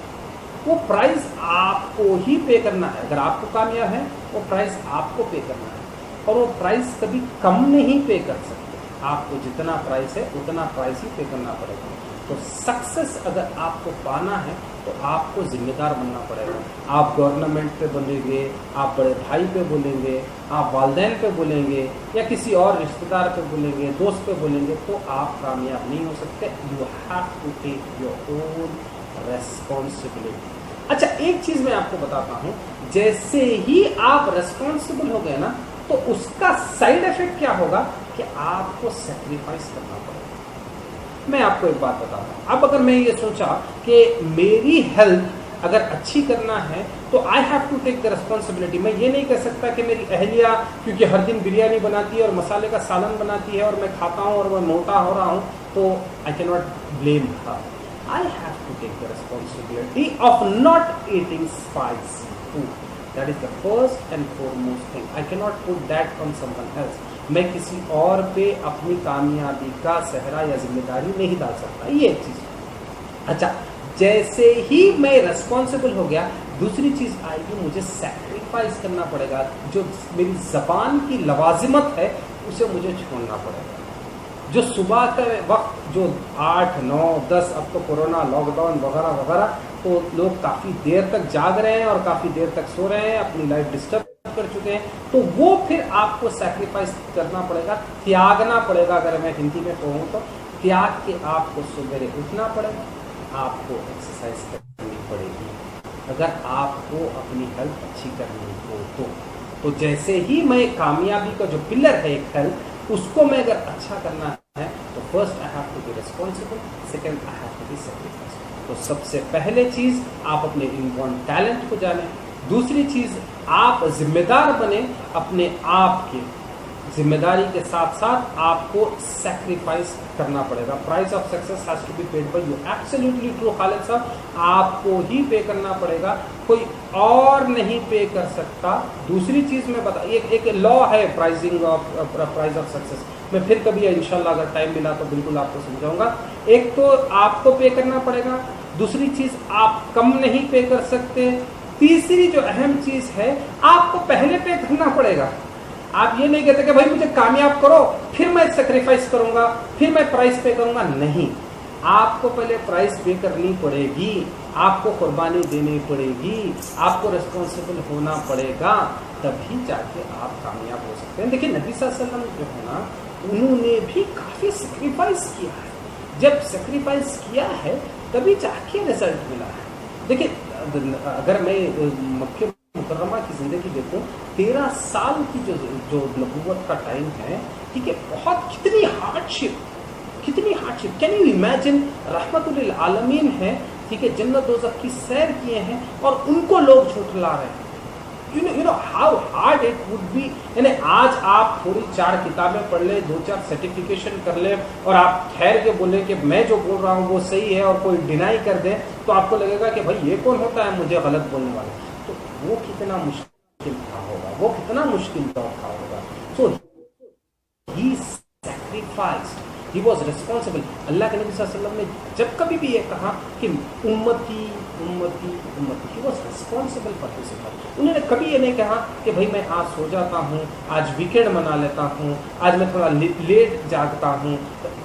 S2: वो प्राइस आपको ही पे करना है। अगर आपको कामयाब है वो प्राइस आपको पे करना है, और वो प्राइस कभी कम नहीं पे कर सकते। आपको जितना प्राइस है उतना प्राइस ही पे करना पड़ेगा। तो सक्सेस अगर आपको पाना है तो आपको जिम्मेदार बनना पड़ेगा। आप गवर्नमेंट पे बोलेंगे, आप बड़े भाई पे बोलेंगे, आप वालिदैन पे बोलेंगे, या किसी और रिश्तेदार पे बोलेंगे, दोस्त पे बोलेंगे, तो आप कामयाब नहीं हो सकते। You have to take your own responsibility. अच्छा, एक चीज़ मैं आपको बताता हूँ, जैसे ही आप रेस्पॉन्सिबल हो गए ना, तो उसका साइड इफेक्ट क्या होगा कि आपको सेक्रीफाइस करना पड़ेगा। मैं आपको एक बात बताता हूँ। अब अगर मैं ये सोचा कि मेरी हेल्थ अगर अच्छी करना है तो I have to take the responsibility. मैं ये नहीं कह सकता कि मेरी अहलिया क्योंकि हर दिन बिरयानी बनाती है और मसाले का सालन बनाती है और मैं खाता हूँ और मैं मोटा हो रहा हूँ, तो I can not blame her. I have to take the responsibility of not eating spicy food. That is the first and foremost thing. I cannot put that on someone else. मैं किसी और पे अपनी कामयाबी का सहरा या जिम्मेदारी नहीं डाल सकता। ये एक चीज़। अच्छा, जैसे ही मैं रेस्पॉन्सिबल हो गया, दूसरी चीज़ आएगी, मुझे सैक्रिफाइस करना पड़ेगा। जो मेरी ज़बान की लवाजिमत है उसे मुझे छोड़ना पड़ेगा। जो सुबह के वक्त जो 8, 9, 10, अब तो कोरोना लॉकडाउन वगैरह वगैरह, तो लोग काफ़ी देर तक जाग रहे हैं और काफ़ी देर तक सो रहे हैं, अपनी लाइफ डिस्टर्ब कर चुके हैं, तो वो फिर आपको सैक्रिफाइस करना पड़ेगा, त्यागना पड़ेगा। अगर मैं हिंदी में कहूँ तो त्याग के आपको सवेरे उठना पड़ेगा, आपको एक्सरसाइज करनी पड़ेगी, अगर आपको अपनी हेल्थ अच्छी करनी हो तो जैसे ही मैं कामयाबी का जो पिलर है एक हेल्थ, उसको मैं अगर अच्छा करना है तो first I have to be responsible, second I have to be sacrifice. तो सबसे पहले चीज आप अपने इनबॉर्न टैलेंट को जानें, दूसरी चीज आप जिम्मेदार बने अपने आप के, जिम्मेदारी के साथ साथ आपको सैक्रिफाइस करना पड़ेगा। Price of success has to be paid by you. Absolutely true Khalid sahab, आपको ही पे करना पड़ेगा, कोई और नहीं पे कर सकता। दूसरी चीज मैं बता, एक लॉ है pricing of price of success, मैं फिर कभी इंशाल्लाह अगर टाइम मिला तो बिल्कुल आपको समझाऊंगा। एक तो आपको पे करना पड़ेगा, दूसरी चीज आप कम नहीं पे कर सकते, तीसरी जो अहम चीज है आपको पहले पे करना पड़ेगा। आप ये नहीं कहते कि भाई मुझे कामयाब करो फिर मैं सैक्रिफाइस करूंगा फिर मैं प्राइस पे करूंगा, नहीं, आपको पहले प्राइस पे करनी पड़ेगी, आपको कुर्बानी देनी पड़ेगी, आपको रिस्पॉन्सिबल होना पड़ेगा, तभी जाके आप कामयाब हो सकते हैं। देखिए नबी सल्लल्लाहु अलैहि वसल्लम जो है ना, उन्होंने भी काफी सैक्रिफाइस किया है, जब सैक्रिफाइस किया है तभी जाके रिजल्ट मिला है। देखिए अगर मैं मक्के मुकर्रमा की जिंदगी देखूं, 13 साल की जो नबूवत का टाइम है, ठीक है, बहुत कितनी हार्डशिप, कैन यू इमेजिन, रहमतुल लिल आलमीन है, ठीक है, जन्नत दोज़ख की सैर किए हैं और उनको लोग झूठला रहे हैं। You know how hard it would be. यानी आज आप थोड़ी 4 किताबें पढ़ ले, 2-4 सर्टिफिकेशन कर ले और आप ठहर के बोले कि मैं जो बोल रहा हूँ वो सही है और कोई डिनाई कर दे, तो आपको लगेगा कि भाई ये कौन होता है मुझे गलत बोलने वाला। तो वो कितना मुश्किल था होगा, वो कितना मुश्किल दौर था होगा। सो ही सैक्रिफाइस्ड, ही वॉज रिस्पॉन्सिबल। अल्लाह के नबी सल्लल्लाहु अलैहि वसल्लम ने जब कभी भी ये कहा कि उम्मती उम्मती उम्मती, he was responsible for his उम्मत। उन्होंने कभी ये नहीं कहा कि भाई मैं आज सो जाता हूँ, आज वीकेंड मना लेता हूँ, आज मैं थोड़ा लेट जागता हूँ,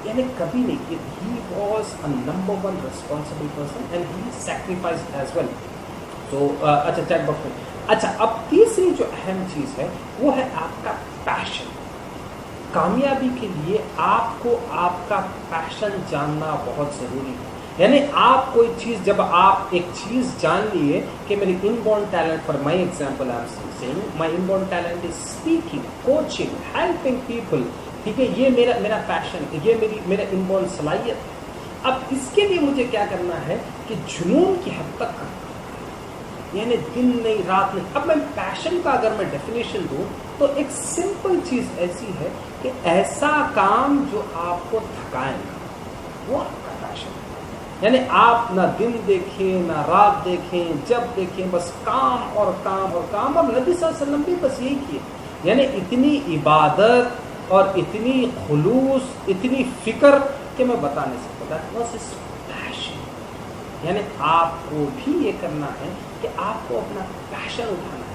S2: यानी कभी नहीं। He was a number 1 responsible person and he sacrificed as well. तो अच्छा चैट बॉक्स में, अच्छा अब तीसरी जो अहम चीज है वो है आपका पैशन। कामयाबी के लिए आपको आपका पैशन जानना बहुत जरूरी है। यानी आप कोई चीज, जब आप एक चीज जान लिए कि मेरी inborn talent, for my example I am saying my inborn talent is speaking, coaching, helping people, ठीक है, ये मेरा पैशन, ये मेरा इनबॉर्न सलाहियत। अब इसके लिए मुझे क्या करना है कि जुनून की हद तक करना, यानी दिन नहीं रात नहीं। अब मैं पैशन का अगर मैं डेफिनेशन दूं तो एक सिंपल चीज ऐसी है कि ऐसा काम जो आपको थकाए ना, वो आपका पैशन है। यानी आप ना दिन देखें ना रात देखें, जब देखें बस काम और काम और काम। और नबी सल्लल्लाहु अलैहि वसल्लम भी बस यही किए, यानी इतनी इबादत और इतनी खुलूस, इतनी फिक्र कि मैं बता नहीं सकता। That was his passion. यानी आपको भी ये करना है कि आपको अपना पैशन उठाना है,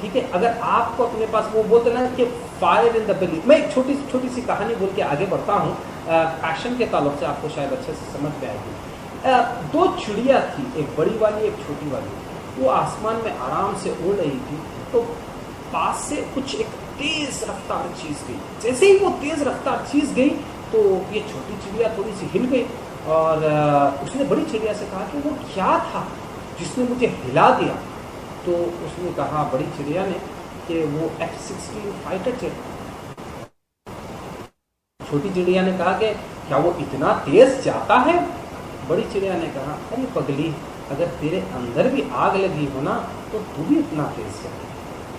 S2: ठीक है। अगर आपको अपने पास, वो बोलते ना कि फायर इन द बेली। मैं एक छोटी सी कहानी बोल के आगे बढ़ता हूँ, पैशन के ताल्लुक से, आपको शायद अच्छे से समझ में आएगी। 2 चिड़िया थी, एक बड़ी वाली एक छोटी वाली। वो आसमान में आराम से उड़ रही थी, तो पास से कुछ एक तेज रफ्तार चीज गई। जैसे ही वो तेज रफ्तार चीज गई तो ये छोटी चिड़िया थोड़ी सी हिल गई और उसने बड़ी चिड़िया से कहा कि वो क्या था जिसने मुझे हिला दिया। तो उसने कहा, बड़ी चिड़िया ने, कि वो F-16 फाइटर जेट। छोटी चिड़िया ने कहा कि क्या वो इतना तेज जाता है? बड़ी चिड़िया ने कहा, अरे पगली, अगर तेरे अंदर भी आग लगी हो ना तो तू भी इतना तेज जाए।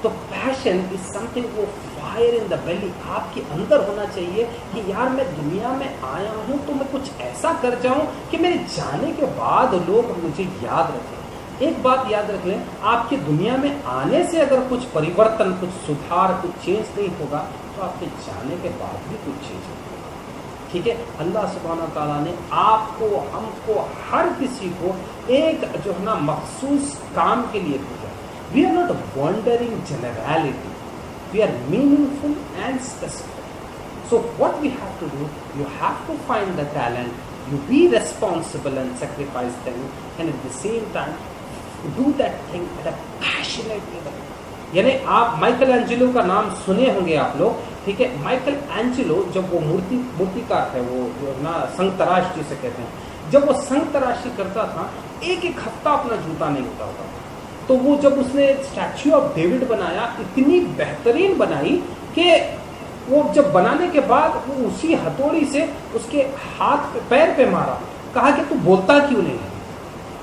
S2: तो पैशन इज समथिंग, वो फायर इन द बेली आपके अंदर होना चाहिए कि यार मैं दुनिया में आया हूं तो मैं कुछ ऐसा कर जाऊं कि मेरे जाने के बाद लोग मुझे याद रखें। एक बात याद रख लें, आपकी दुनिया में आने से अगर कुछ परिवर्तन, कुछ सुधार, कुछ चेंज नहीं होगा तो आपके जाने के बाद भी कुछ चेंज होगा, ठीक है। अल्लाह सुब्हानहू तआला ने आपको, हमको, हर किसी को एक जो है ना मखसूस काम के लिए भेजा। We are not wondering generality, we are meaningful and specific. So what we have to do, you have to find the talent, you be responsible and sacrifice them, and at the same time do that thing at a passionate level. यानी आप माइकल एंजेलो का नाम सुने होंगे आप लोग, ठीक है। माइकल एंजेलो जब वो मूर्तिकार है, वो जो ना संग तराश जिसे कहते हैं, जब वो संग तराशी करता था, एक हफ्ता अपना जूता नहीं उतारता था। तो वो जब उसने स्टैच्यू ऑफ डेविड बनाया, इतनी बेहतरीन बनाई कि वो जब बनाने के बाद वो उसी हथौड़ी से उसके हाथ पे पैर पे मारा, कहा कि तू बोलता क्यों नहीं है,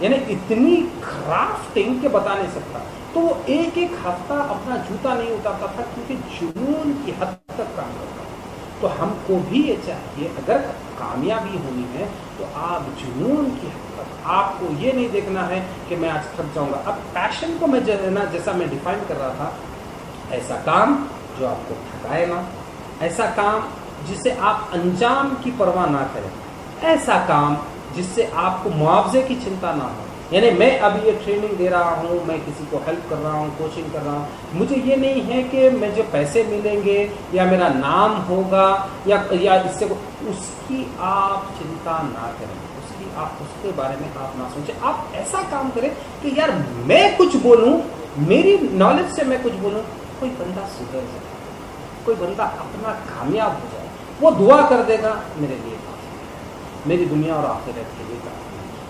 S2: यानी इतनी क्राफ्टिंग के बता नहीं सकता। तो वो एक हफ्ता अपना जूता नहीं उतारता था, क्योंकि जुनून की हद तक काम करता था। तो हमको भी ये चाहिए, अगर कामयाबी होनी है तो आप जुनून की हद तक, आपको ये नहीं देखना है कि मैं आज थक जाऊंगा। अब पैशन को मैं जैसा मैं डिफाइन कर रहा था, ऐसा काम जो आपको थकाए ना, ऐसा काम जिससे आप अंजाम की परवाह ना करें, ऐसा काम जिससे आपको मुआवजे की चिंता ना हो। यानी मैं अभी ये ट्रेनिंग दे रहा हूँ, मैं किसी को हेल्प कर रहा हूँ, कोचिंग कर रहा हूँ, मुझे ये नहीं है कि मुझे पैसे मिलेंगे या मेरा नाम होगा या इससे उसकी आप चिंता ना करें, उसके बारे में आप ना सोचें। आप ऐसा काम करें कि यार मैं कुछ बोलूँ, मेरी नॉलेज से मैं कुछ बोलूँ, कोई बंदा सुधर जाए, कोई बंदा अपना कामयाब हो जाए, वो दुआ कर देगा मेरे लिए काफी, मेरी दुनिया और आखिरत के लिए काफी।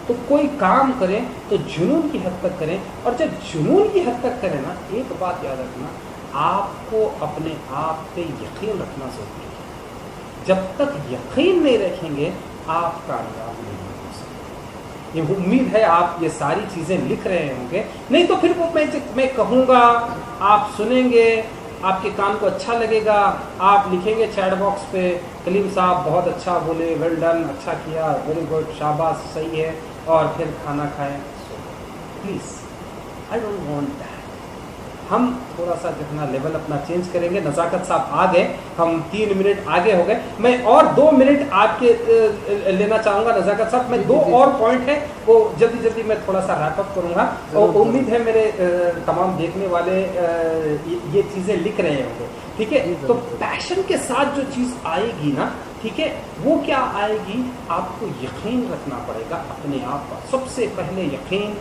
S2: तो कोई काम करें तो जुनून की हद तक करें, और जब जुनून की हद तक करें ना, एक बात याद रखना, आपको अपने आप पे यकीन रखना जरूरी है। जब तक यकीन नहीं रखेंगे आप कामयाब नहीं हो सकते। ये उम्मीद है आप ये सारी चीजें लिख रहे होंगे, नहीं तो फिर वो मैं कहूँगा, आप सुनेंगे, आपके कान को अच्छा लगेगा, आप लिखेंगे चैट बॉक्स पे, कलीम साहब बहुत अच्छा बोले, वेल डन, अच्छा किया, वेरी गुड, शाबाश, सही है, और फिर खाना खाएं। Please, I don't want that. हम थोड़ा सा जितना लेवल अपना चेंज करेंगे। नज़ाकत साहब आ गए, हम 3 मिनट आगे हो गए, मैं और 2 मिनट आपके लेना चाहूँगा नज़ाकत साहब। मैं 2 और पॉइंट है वो जल्दी मैं थोड़ा सा रैपअप करूँगा, और उम्मीद है मेरे तमाम देखने वाले ये चीज़ें लिख रहे होंगे, ठीक है। तो पैशन के साथ जो चीज़ आएगी ना, ठीक है, वो क्या आएगी, आपको यकीन रखना पड़ेगा अपने आप पर। सबसे पहले यकीन,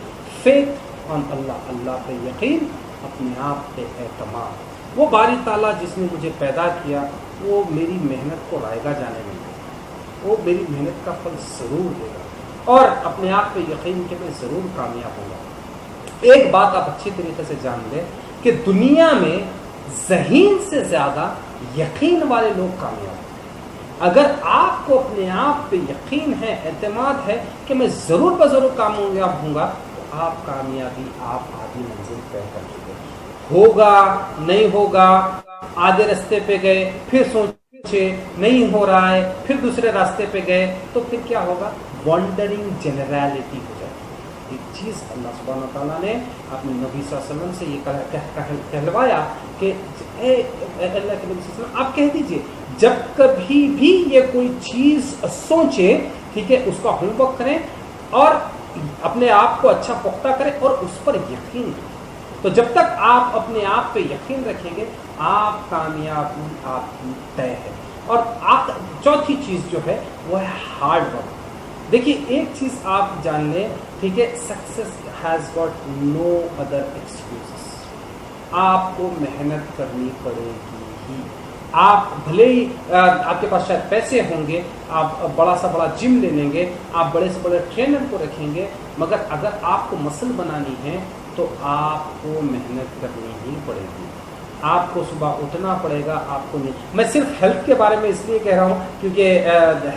S2: फेथ ऑन अल्लाह, अल्लाह पे यकीन, अपने आप पे एतमाद। वो बारी ताला जिसने मुझे पैदा किया, वो मेरी मेहनत को रायगा जाने नहीं देगा, वो मेरी मेहनत का फल ज़रूर देगा, और अपने आप पे यकीन के मैं ज़रूर कामयाब होगा। एक बात आप अच्छी तरीके से जान लें कि दुनिया में ज़हीन से ज़्यादा यकीन वाले लोग कामयाब हैं। अगर आपको अपने आप पे यकीन है, एतमाद है कि मैं ज़रूर ब-ज़रूर कामयाब होऊंगा, तो आप कामयाबी, आप आधी मंजिल तय कर चुके। होगा नहीं होगा, आधे रास्ते पे गए, फिर सोचे नहीं हो रहा है, फिर दूसरे रास्ते पे गए, तो फिर क्या होगा, वॉन्डरिंग जनरलिटी हो जाएगी। एक चीज़ अल्लाह सुब्हानहू व तआला ने अपने नबी सल्लल्लाहु अलैहि वसल्लम से ये कहलवाया कि अल्लाह के नबी सल्लल्लाहु अलैहि वसल्लम, आप कह दीजिए जब कभी भी ये कोई चीज़ सोचे, ठीक है, उसका होमवर्क करें और अपने आप को अच्छा पुख्ता करें और उस पर यकीन करें। तो जब तक आप अपने आप पे यकीन रखेंगे, आप कामयाबी आपकी तय है। और चौथी चीज़ जो है वो है हार्ड वर्क। देखिए एक चीज़ आप जान लें, ठीक है, success has got no other excuses. आपको मेहनत करनी पड़ेगी ही। आप भले ही आपके पास शायद पैसे होंगे, आप बड़ा सा बड़ा जिम ले लेंगे, आप बड़े से बड़े ट्रेनर को रखेंगे, मगर अगर आपको मसल बनानी है तो आपको मेहनत करनी ही पड़ेगी। आपको सुबह उठना पड़ेगा, आपको नहीं। मैं सिर्फ हेल्थ के बारे में इसलिए कह रहा हूँ क्योंकि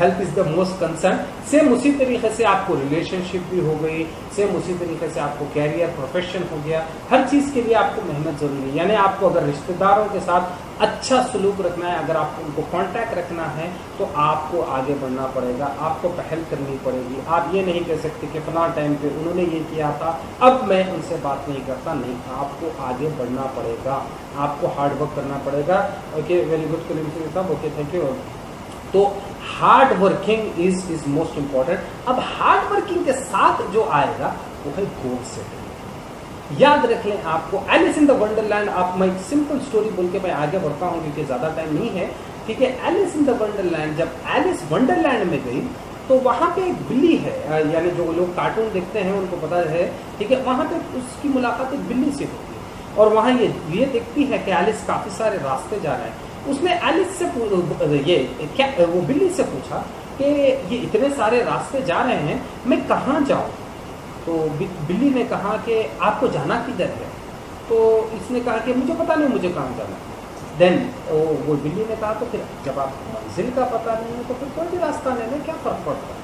S2: health is the most concern. Same उसी तरीके से आपको रिलेशनशिप भी हो गई, सेम उसी तरीके से आपको कैरियर, प्रोफेशन हो गया। हर चीज़ के लिए आपको मेहनत ज़रूरी है। यानी आपको अगर रिश्तेदारों के साथ अच्छा सलूक रखना है, अगर आपको उनको कांटेक्ट रखना है, तो आपको आगे बढ़ना पड़ेगा, आपको पहल करनी पड़ेगी। आप ये नहीं कह सकते कि फलां टाइम पे उन्होंने ये किया था, अब मैं उनसे बात नहीं करता। नहीं, आपको आगे बढ़ना पड़ेगा, आपको हार्ड वर्क करना पड़ेगा। ओके, वेरी गुड कलीम साहब, ओके, थैंक यू। तो hard working is most important. अब हार्ड वर्किंग के साथ जो आएगा वो है गोल सेटिंग। याद रख लें, आपको एलिस इन द वंडरलैंड, आप मैं सिंपल स्टोरी बोल के मैं आगे बढ़ता हूँ क्योंकि ज़्यादा टाइम नहीं है। ठीक है। एलिस इन द वंडरलैंड, जब एलिस वंडरलैंड में गई तो वहां पे एक बिल्ली है, यानी जो लोग कार्टून देखते हैं उनको पता है, ठीक है, वहां पे उसकी मुलाकात एक बिल्ली से होती है और वहां ये देखती है कि एलिस काफी सारे रास्ते जा रहे हैं। उसने एलिस से वो बिल्ली से पूछा कि ये इतने सारे रास्ते जा रहे हैं, मैं कहाँ जाऊँ? तो बिल्ली ने कहा कि आपको जाना किधर है? तो इसने कहा कि मुझे पता नहीं मुझे कहाँ जाना है। देन वो बिल्ली ने कहा तो फिर जब आप मंजिल का पता नहीं है तो फिर कोई भी रास्ता नहीं है, क्या फर्क पड़ता है?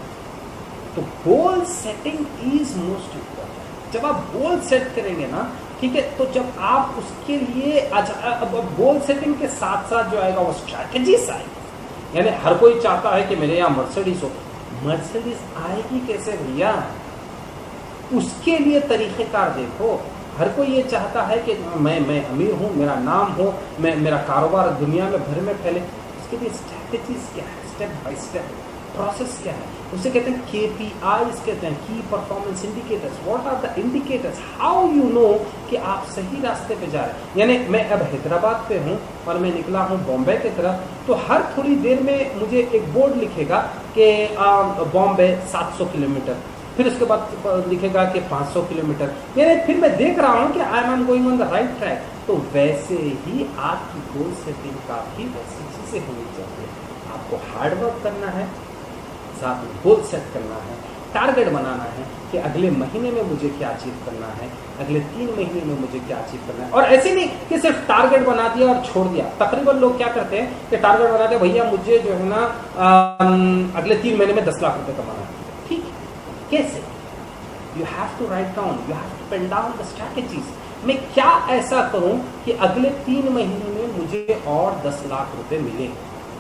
S2: तो goal setting is most important. जब आप गोल सेट करेंगे ना, ठीक है, तो जब आप उसके लिए अब गोल सेटिंग के साथ साथ जो आएगा वो स्ट्रैटेजीज आएगी। यानी हर कोई चाहता है कि मेरे यहाँ मर्सिडीज हो, मर्सिडीज आएगी कैसे भैया? उसके लिए तरीक़ेकार देखो। हर कोई ये चाहता है कि मैं अमीर हूँ, मेरा नाम हो, मेरा कारोबार दुनिया में भर में फैले। उसके लिए स्ट्रैटेजीज क्या है, स्टेप बाय स्टेप प्रोसेस क्या है, उसे कहते हैं KPIs, कहते हैं की performance indicators. What are the indicators, how you know कि आप सही रास्ते पे जा रहे हैं। यानी मैं अब हैदराबाद पे हूँ और मैं निकला हूँ बॉम्बे की तरफ, तो हर थोड़ी देर में मुझे एक बोर्ड लिखेगा कि बॉम्बे 700 किलोमीटर, फिर उसके बाद लिखेगा कि 500 किलोमीटर। यानी फिर मैं देख रहा हूँ कि I am going on the right track. तो वैसे ही आपकी गोल सेटिंग का भी वैसी चीजें होनी चाहिए। आपको हार्ड वर्क करना है, साथ में गोल सेट करना है, टारगेट बनाना है कि अगले महीने में मुझे क्या अचीव करना है, अगले 3 महीने में मुझे क्या अचीव करना है। और ऐसे नहीं कि सिर्फ टारगेट बना दिया और छोड़ दिया। तकरीबन लोग क्या करते हैं कि टारगेट बनाते हैं, भैया मुझे जो है ना अगले 3 महीने में 10 लाख रुपए कमाना है। ठीक है, कैसे? You have to write down, you have to pen down the strategies. मैं क्या ऐसा करूं कि अगले 3 महीने में मुझे और 10 लाख रुपए मिले।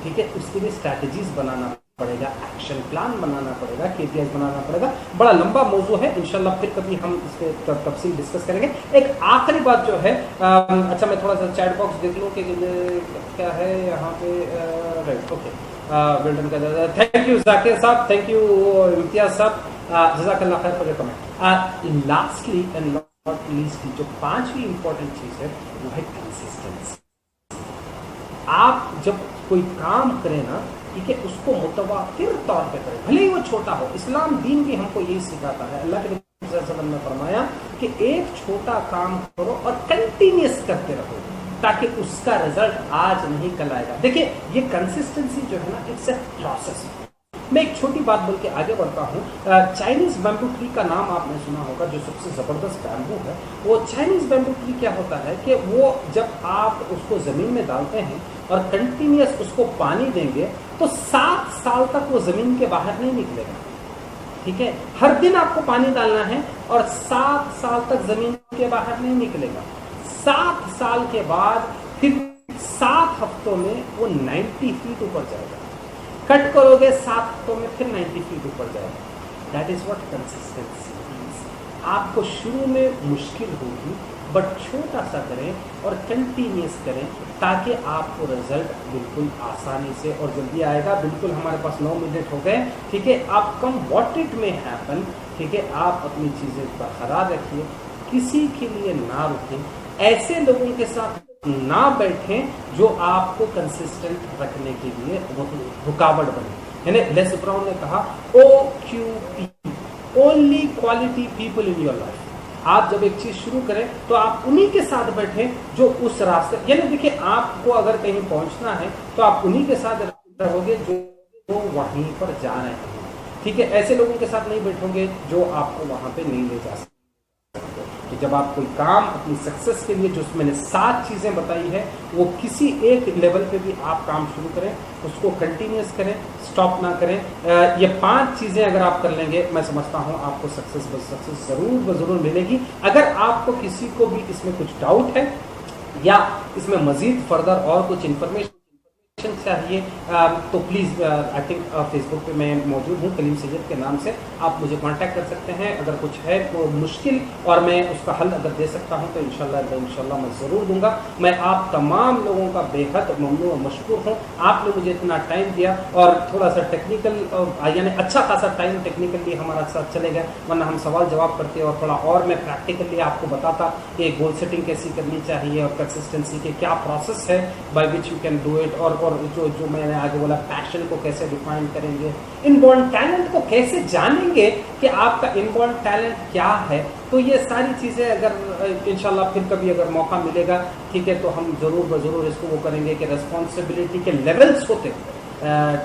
S2: ठीक है, उसके लिए स्ट्रैटेजीज बनाना पड़ेगा, एक्शन प्लान बनाना पड़ेगा, KPIs बनाना पड़ेगा। बड़ा लंबा मौजू है, इंशाल्लाह फिर कभी हम इस पे तफसील डिस्कस करेंगे। एक आखिरी बात जो है, अच्छा मैं थोड़ा सा चैट बॉक्स देख लूं कि क्या है यहाँ पे। राइट, ओके, वेल्डन का थैंक यू जाकिर साहब, थैंक यू इम्तियाज साहब, जज़ाकल्लाह खैर for your comment. Lastly and not leastly जो 5वीं इंपॉर्टेंट चीज है वो है कंसिस्टेंसी। आप जब कोई काम करें ना, ठीक है, उसको मुतवातिर तौर पे करें, भले ही वो छोटा हो। इस्लाम दीन भी हमको यही सिखाता है। अल्लाह के नबी सल्लल्लाहु अलैहि वसल्लम ने फरमाया कि एक छोटा काम करो और कंटिन्यूअस करते रहो, ताकि उसका रिजल्ट आज नहीं कल आएगा। देखिए, ये कंसिस्टेंसी जो है ना, इट्स ए प्रोसेस। मैं एक छोटी बात बोल के आगे बढ़ता हूँ। चाइनीज बैम्बू ट्री का नाम आपने सुना होगा, जो सबसे जबरदस्त बैम्बू है। वो चाइनीज बैम्बू ट्री क्या होता है कि वो जब आप उसको जमीन में डालते हैं और कंटिन्यूअस उसको पानी देंगे तो 7 साल तक वो जमीन के बाहर नहीं निकलेगा। ठीक है, हर दिन आपको पानी डालना है और 7 साल तक जमीन के बाहर नहीं निकलेगा। 7 साल के बाद फिर 7 हफ्तों में वो 90 फीट ऊपर जाएगा। कट करोगे 7 हफ्तों में फिर 90 फीट ऊपर जाएगा। That is what consistency is. आपको शुरू में मुश्किल होगी, बट छोटा सा करें और कंटिन्यूस करें, ताकि आपको रिजल्ट बिल्कुल आसानी से और जल्दी आएगा। बिल्कुल, हमारे पास 9 मिनट हो गए। ठीक है, आप कम व्हाट इट में हैपन। ठीक है, आप अपनी चीजें बरकरार रखिए, किसी के लिए ना रुकें, ऐसे लोगों के साथ ना बैठें जो आपको कंसिस्टेंट रखने के लिए रुकावट बने। यानी लेस ब्राउन ने कहा OQP, only quality people in your life. आप जब एक चीज शुरू करें तो आप उन्हीं के साथ बैठें जो उस रास्ते, यानी देखिए, आपको अगर कहीं पहुंचना है तो आप उन्हीं के साथ रहोगे जो वहीं पर जा रहे हैं। ठीक है, ऐसे लोगों के साथ नहीं बैठोगे जो आपको वहां पे नहीं ले जा सकते। कि जब आप कोई काम अपनी सक्सेस के लिए, जो मैंने 7 चीजें बताई है, वो किसी एक लेवल पे भी आप काम शुरू करें, उसको कंटिन्यूस करें, स्टॉप ना करें। ये 5 चीजें अगर आप कर लेंगे, मैं समझता हूं आपको सक्सेस जरूर मिलेगी। अगर आपको किसी को भी इसमें कुछ डाउट है या इसमें मजीद फर्दर और कुछ इंफॉर्मेशन चाहिए, तो प्लीज़ आई थिंक फेसबुक पे मैं मौजूद हूँ कलीम सैयद के नाम से। आप मुझे कांटेक्ट कर सकते हैं। अगर कुछ है तो मुश्किल और मैं उसका हल अगर दे सकता हूँ तो इंशाल्लाह मैं ज़रूर दूंगा। मैं आप तमाम लोगों का बेहद ममनून और मशकूर हूँ। आपने मुझे इतना टाइम दिया और थोड़ा सा टेक्निकल, यानी अच्छा खासा टाइम टेक्निकली हमारा साथ चलेगा, वरना हम सवाल जवाब करते और थोड़ा और मैं प्रैक्टिकली आपको बताता कि गोल सेटिंग कैसी करनी चाहिए और कंसिस्टेंसी के क्या प्रोसेस है by which you can do it, और और जो जो मैंने आगे बोला पैशन को कैसे डिफाइन करेंगे, इनबॉर्न टैलेंट को कैसे जानेंगे कि आपका इनबॉर्न टैलेंट क्या है। तो ये सारी चीज़ें अगर इंशाल्लाह फिर कभी अगर मौका मिलेगा, ठीक है, तो हम ज़रूर इसको वो करेंगे कि रिस्पॉन्सिबिलिटी के लेवल्स होते,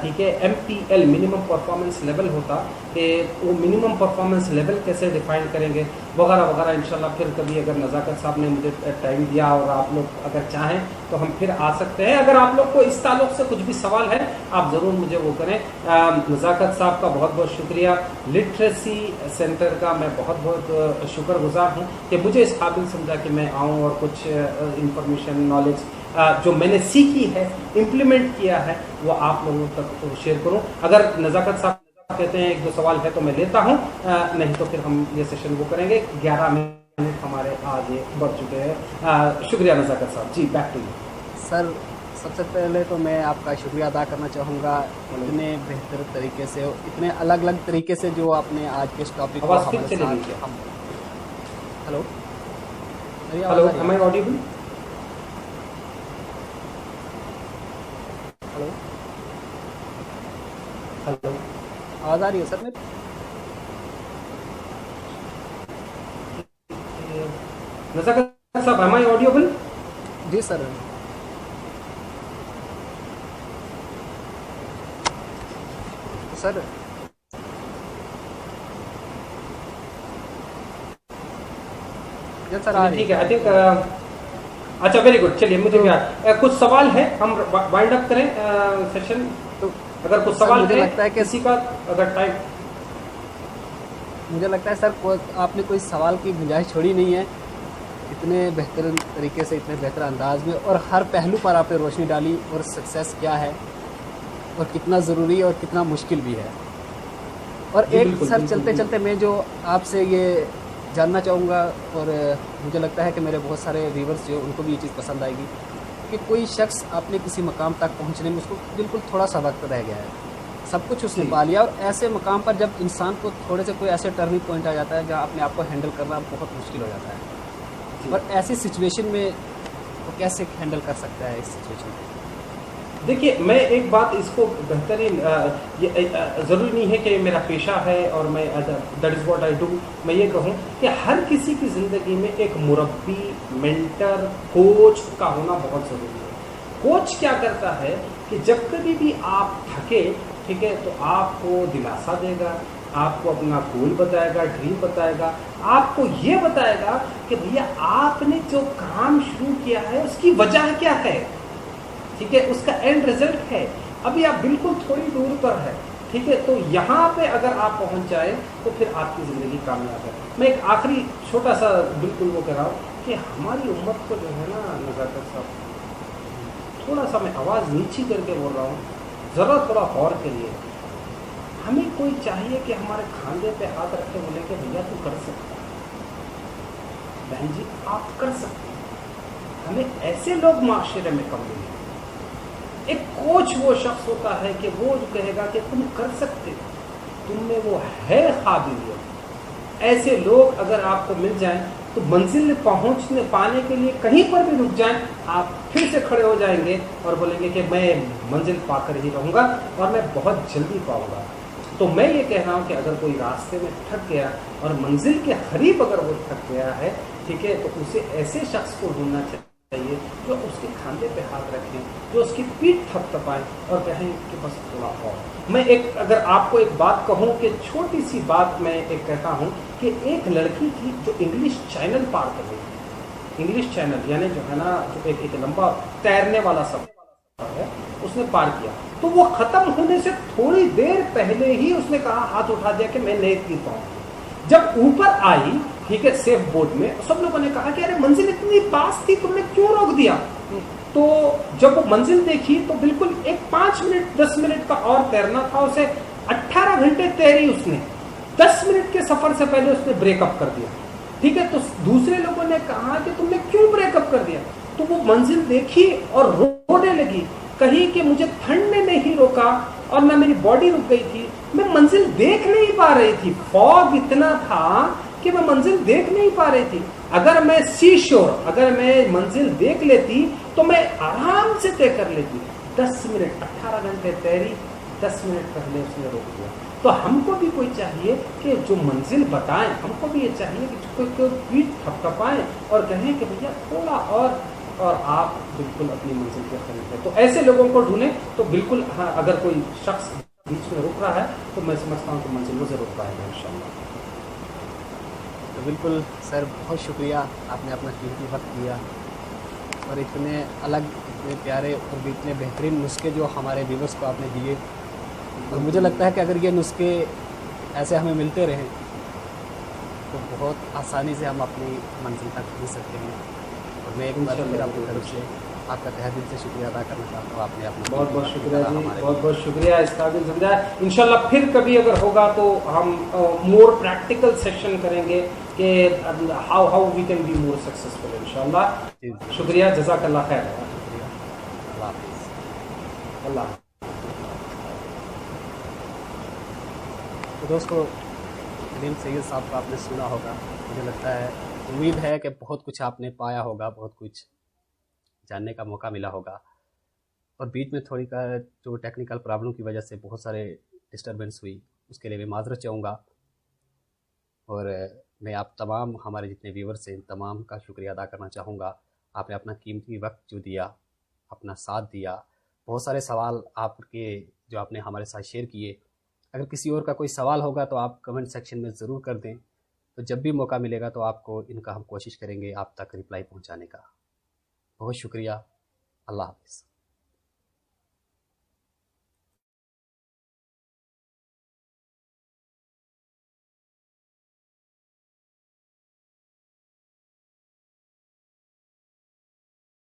S2: ठीक है, MPL मिनिमम परफॉर्मेंस लेवल होता, कि वो मिनिमम परफॉर्मेंस लेवल कैसे डिफाइन करेंगे वगैरह वगैरह। इंशाल्लाह फिर कभी अगर नज़ाकत साहब ने मुझे टाइम दिया और आप लोग अगर चाहें तो हम फिर आ सकते हैं। अगर आप लोग को इस ताल्लुक से कुछ भी सवाल है आप ज़रूर मुझे वो करें। नज़ाकत साहब का बहुत बहुत शुक्रिया, लिटरेसी सेंटर का मैं बहुत बहुत शुक्रगुजार हूँ कि मुझे इस काबिल समझा कि मैं आऊँ और कुछ इंफॉर्मेशन नॉलेज जो मैंने सीखी है, इम्प्लीमेंट किया है, वो आप लोगों तक शेयर करूं। अगर नज़ाकत साहब कहते हैं एक दो सवाल है तो मैं लेता हूं, नहीं तो फिर हम ये सेशन वो करेंगे। 11 मिनट हमारे आगे बढ़ चुके हैं। शुक्रिया नज़ाकत साहब जी, बैक टू यू
S1: सर। सबसे पहले तो मैं आपका शुक्रिया अदा करना चाहूँगा, इतने बेहतर तरीके से, इतने अलग अलग तरीके से जो आपने आज के इस टॉपिक को हमारे साथ। Hello
S2: hello, am I audible?
S1: Hello
S2: hello,
S1: आवाज़ आ रही है सर मेरी?
S2: नज़ाकत साहब, एम आई ऑडिबल?
S1: जी सर। सर सर आ
S2: ठीक है, आई थिंक अच्छा, वेरी गुड। चलिए, मुझे क्या कुछ सवाल है, हम वाइंड अप करें सेशन। तो अगर कुछ सवाल
S1: मुझे लगता है कि
S2: किसी का अगर टाइम,
S1: मुझे लगता है सर आपने कोई सवाल की गुंजाइश छोड़ी नहीं है, इतने बेहतर तरीके से, इतने बेहतर अंदाज में, और हर पहलू पर आपने रोशनी डाली, और सक्सेस क्या है और कितना ज़रूरी और कितना मुश्किल भी है। और एक सर चलते चलते मैं जो आपसे ये जानना चाहूँगा, और मुझे लगता है कि मेरे बहुत सारे व्यूवर्स जो उनको भी ये चीज़ पसंद आएगी, कि कोई शख्स अपने किसी मकाम तक पहुँचने में उसको बिल्कुल थोड़ा सा वक्त रह गया है, सब कुछ उसने पा लिया, और ऐसे मकाम पर जब इंसान को थोड़े से कोई ऐसे टर्निंग पॉइंट आ जाता है जहाँ अपने आप को हैंडल करना बहुत मुश्किल हो जाता है, और ऐसी सिचुएशन में वो कैसे हैंडल कर सकता है इस सिचुएशन में?
S2: देखिए, मैं एक बात इसको बेहतरीन, ज़रूरी नहीं है कि मेरा पेशा है और मैं that is what I do. मैं ये कहूँ कि हर किसी की ज़िंदगी में एक मुरब्बी, मेंटर, कोच का होना बहुत ज़रूरी है। कोच क्या करता है कि जब कभी भी आप थके, ठीक है, तो आपको दिलासा देगा, आपको अपना गोल बताएगा, ड्रीम बताएगा, आपको ये बताएगा कि भैया आपने जो काम शुरू किया है उसकी वजह क्या है, ठीक है, उसका एंड रिजल्ट है, अभी आप बिल्कुल थोड़ी दूर पर है, ठीक है, तो यहाँ पे अगर आप पहुँच जाए तो फिर आपकी ज़िंदगी कामयाब है। मैं एक आखिरी छोटा सा बिल्कुल वो कह रहा हूँ कि हमारी उम्मत को जो है ना नज़ाकत साहब, थोड़ा सा मैं आवाज़ नीची करके बोल रहा हूँ, ज़रा थोड़ा गौर करिए। हमें कोई चाहिए कि हमारे खांधे पे हाथ रखे, बोले कि भैया तू कर सकता है, बहन जी आप कर सकते हैं। हमें ऐसे लोग माशरे में कम मिले। एक कोच वो शख्स होता है कि वो जो कहेगा कि तुम कर सकते हो, तुम में वो है काबिलियत। ऐसे लोग अगर आपको मिल जाएं तो मंजिल पहुंचने पाने के लिए कहीं पर भी रुक जाएं, आप फिर से खड़े हो जाएंगे और बोलेंगे कि मैं मंजिल पाकर ही रहूँगा और मैं बहुत जल्दी पाऊँगा। तो मैं ये कह रहा हूँ कि अगर कोई रास्ते में थक गया और मंजिल के करीब अगर वो थक गया है, ठीक है, तो उसे ऐसे शख्स को ढूंढना चाहिए जो उसके खांधे पे हाथ रखें, जो उसकी पीठ थपथपाएं और कहें कि बस थोड़ा और। मैं एक अगर आपको एक बात कहूँ कि छोटी सी बात मैं एक कहता हूँ कि एक लड़की थी जो इंग्लिश चैनल पार कर रही थी। इंग्लिश चैनल यानी जो है ना, जो एक लंबा तैरने वाला सफर है, उसने पार किया। तो वो खत्म होने से थोड़ी देर पहले ही उसने कहा, हाथ उठा दिया कि मैं नहीं तीर पाऊंगी। जब ऊपर आई, ठीक है, सेफ बोर्ड में, सब लोगों ने कहा कि अरे मंजिल इतनी पास थी, तुमने क्यों रोक दिया? तो जब वो मंजिल देखी तो बिल्कुल एक 5 मिनट 10 मिनट का और तैरना था उसे। 18 घंटे तैरी उसने, 10 मिनट के सफर से पहले उसने ब्रेकअप कर दिया, ठीक है। तो दूसरे लोगों ने कहा कि तुमने क्यों ब्रेकअप कर दिया? तो वो मंजिल देखी और रोने लगी, कही कि मुझे ठंड ने नहीं रोका और ना मेरी बॉडी रुक गई थी, मैं मंजिल देख नहीं पा रही थी। फॉग इतना था कि कि मैं मंजिल देख नहीं पा रही थी। अगर मैं सी श्योर, अगर मैं मंजिल देख लेती तो मैं आराम से तय कर लेती। 10 मिनट, 18 घंटे तैरी, 10 मिनट पहले उसने रोक दिया। तो हमको भी कोई चाहिए कि जो मंजिल बताएं, हमको भी ये चाहिए कि कोई पीठ थपथपाएं और कहें कि भैया थोड़ा और आप बिल्कुल अपनी मंजिल के करीब है। तो ऐसे लोगों को ढूंढें। तो बिल्कुल हाँ, अगर कोई शख्स बीच में रुक रहा है तो मैं समझता हूँ कि मंजिल में जरूर पाएगा इंशाल्लाह।
S1: तो बिल्कुल सर, बहुत शुक्रिया, आपने अपना कीमती वक्त दिया और इतने अलग, इतने प्यारे और इतने बेहतरीन नुस्खे जो हमारे व्यूवर्स को आपने दिए। और मुझे लगता है कि अगर ये नुस्खे ऐसे हमें मिलते रहें तो बहुत आसानी से हम अपनी मंजिल तक पहुँच सकते हैं। और मैं एक बार फिर अपनी तरफ से आपका तहे दिल से शुक्रिया अदा करना चाहता हूँ। आपने अपना
S2: बहुत बहुत शुक्रिया जी,
S1: हमारे
S2: बहुत बहुत शुक्रिया इस काबिल समझा। इंशाल्लाह फिर कभी अगर होगा तो हम मोर प्रैक्टिकल सेशन करेंगे कि how we can be more successful इंशाल्लाह। शुक्रिया, जज़ाकल्लाह खैर।
S1: शुक्रिया, अल्लाह हाफिज़।
S2: अल्लाह।
S1: तो दोस्तों, सलीम सैयद साहब का आपने सुना होगा। मुझे लगता है, उम्मीद है कि बहुत कुछ आपने पाया होगा, बहुत कुछ जानने का मौका मिला होगा। और बीच में थोड़ी का जो टेक्निकल प्रॉब्लम की वजह से बहुत सारे डिस्टर्बेंस हुई, उसके लिए मैं माज़रत चाहूँगा। और मैं आप तमाम हमारे जितने व्यूवर्स हैं, तमाम का शुक्रिया अदा करना चाहूँगा। आपने अपना कीमती वक्त जो दिया, अपना साथ दिया, बहुत सारे सवाल आपके जो आपने हमारे साथ शेयर किए। अगर किसी और का कोई सवाल होगा तो आप कमेंट सेक्शन में ज़रूर कर दें। तो जब भी मौका मिलेगा तो आपको इनका हम कोशिश करेंगे आप तक रिप्लाई पहुंचाने का। बहुत शुक्रिया। अल्लाह हाफ़िज़।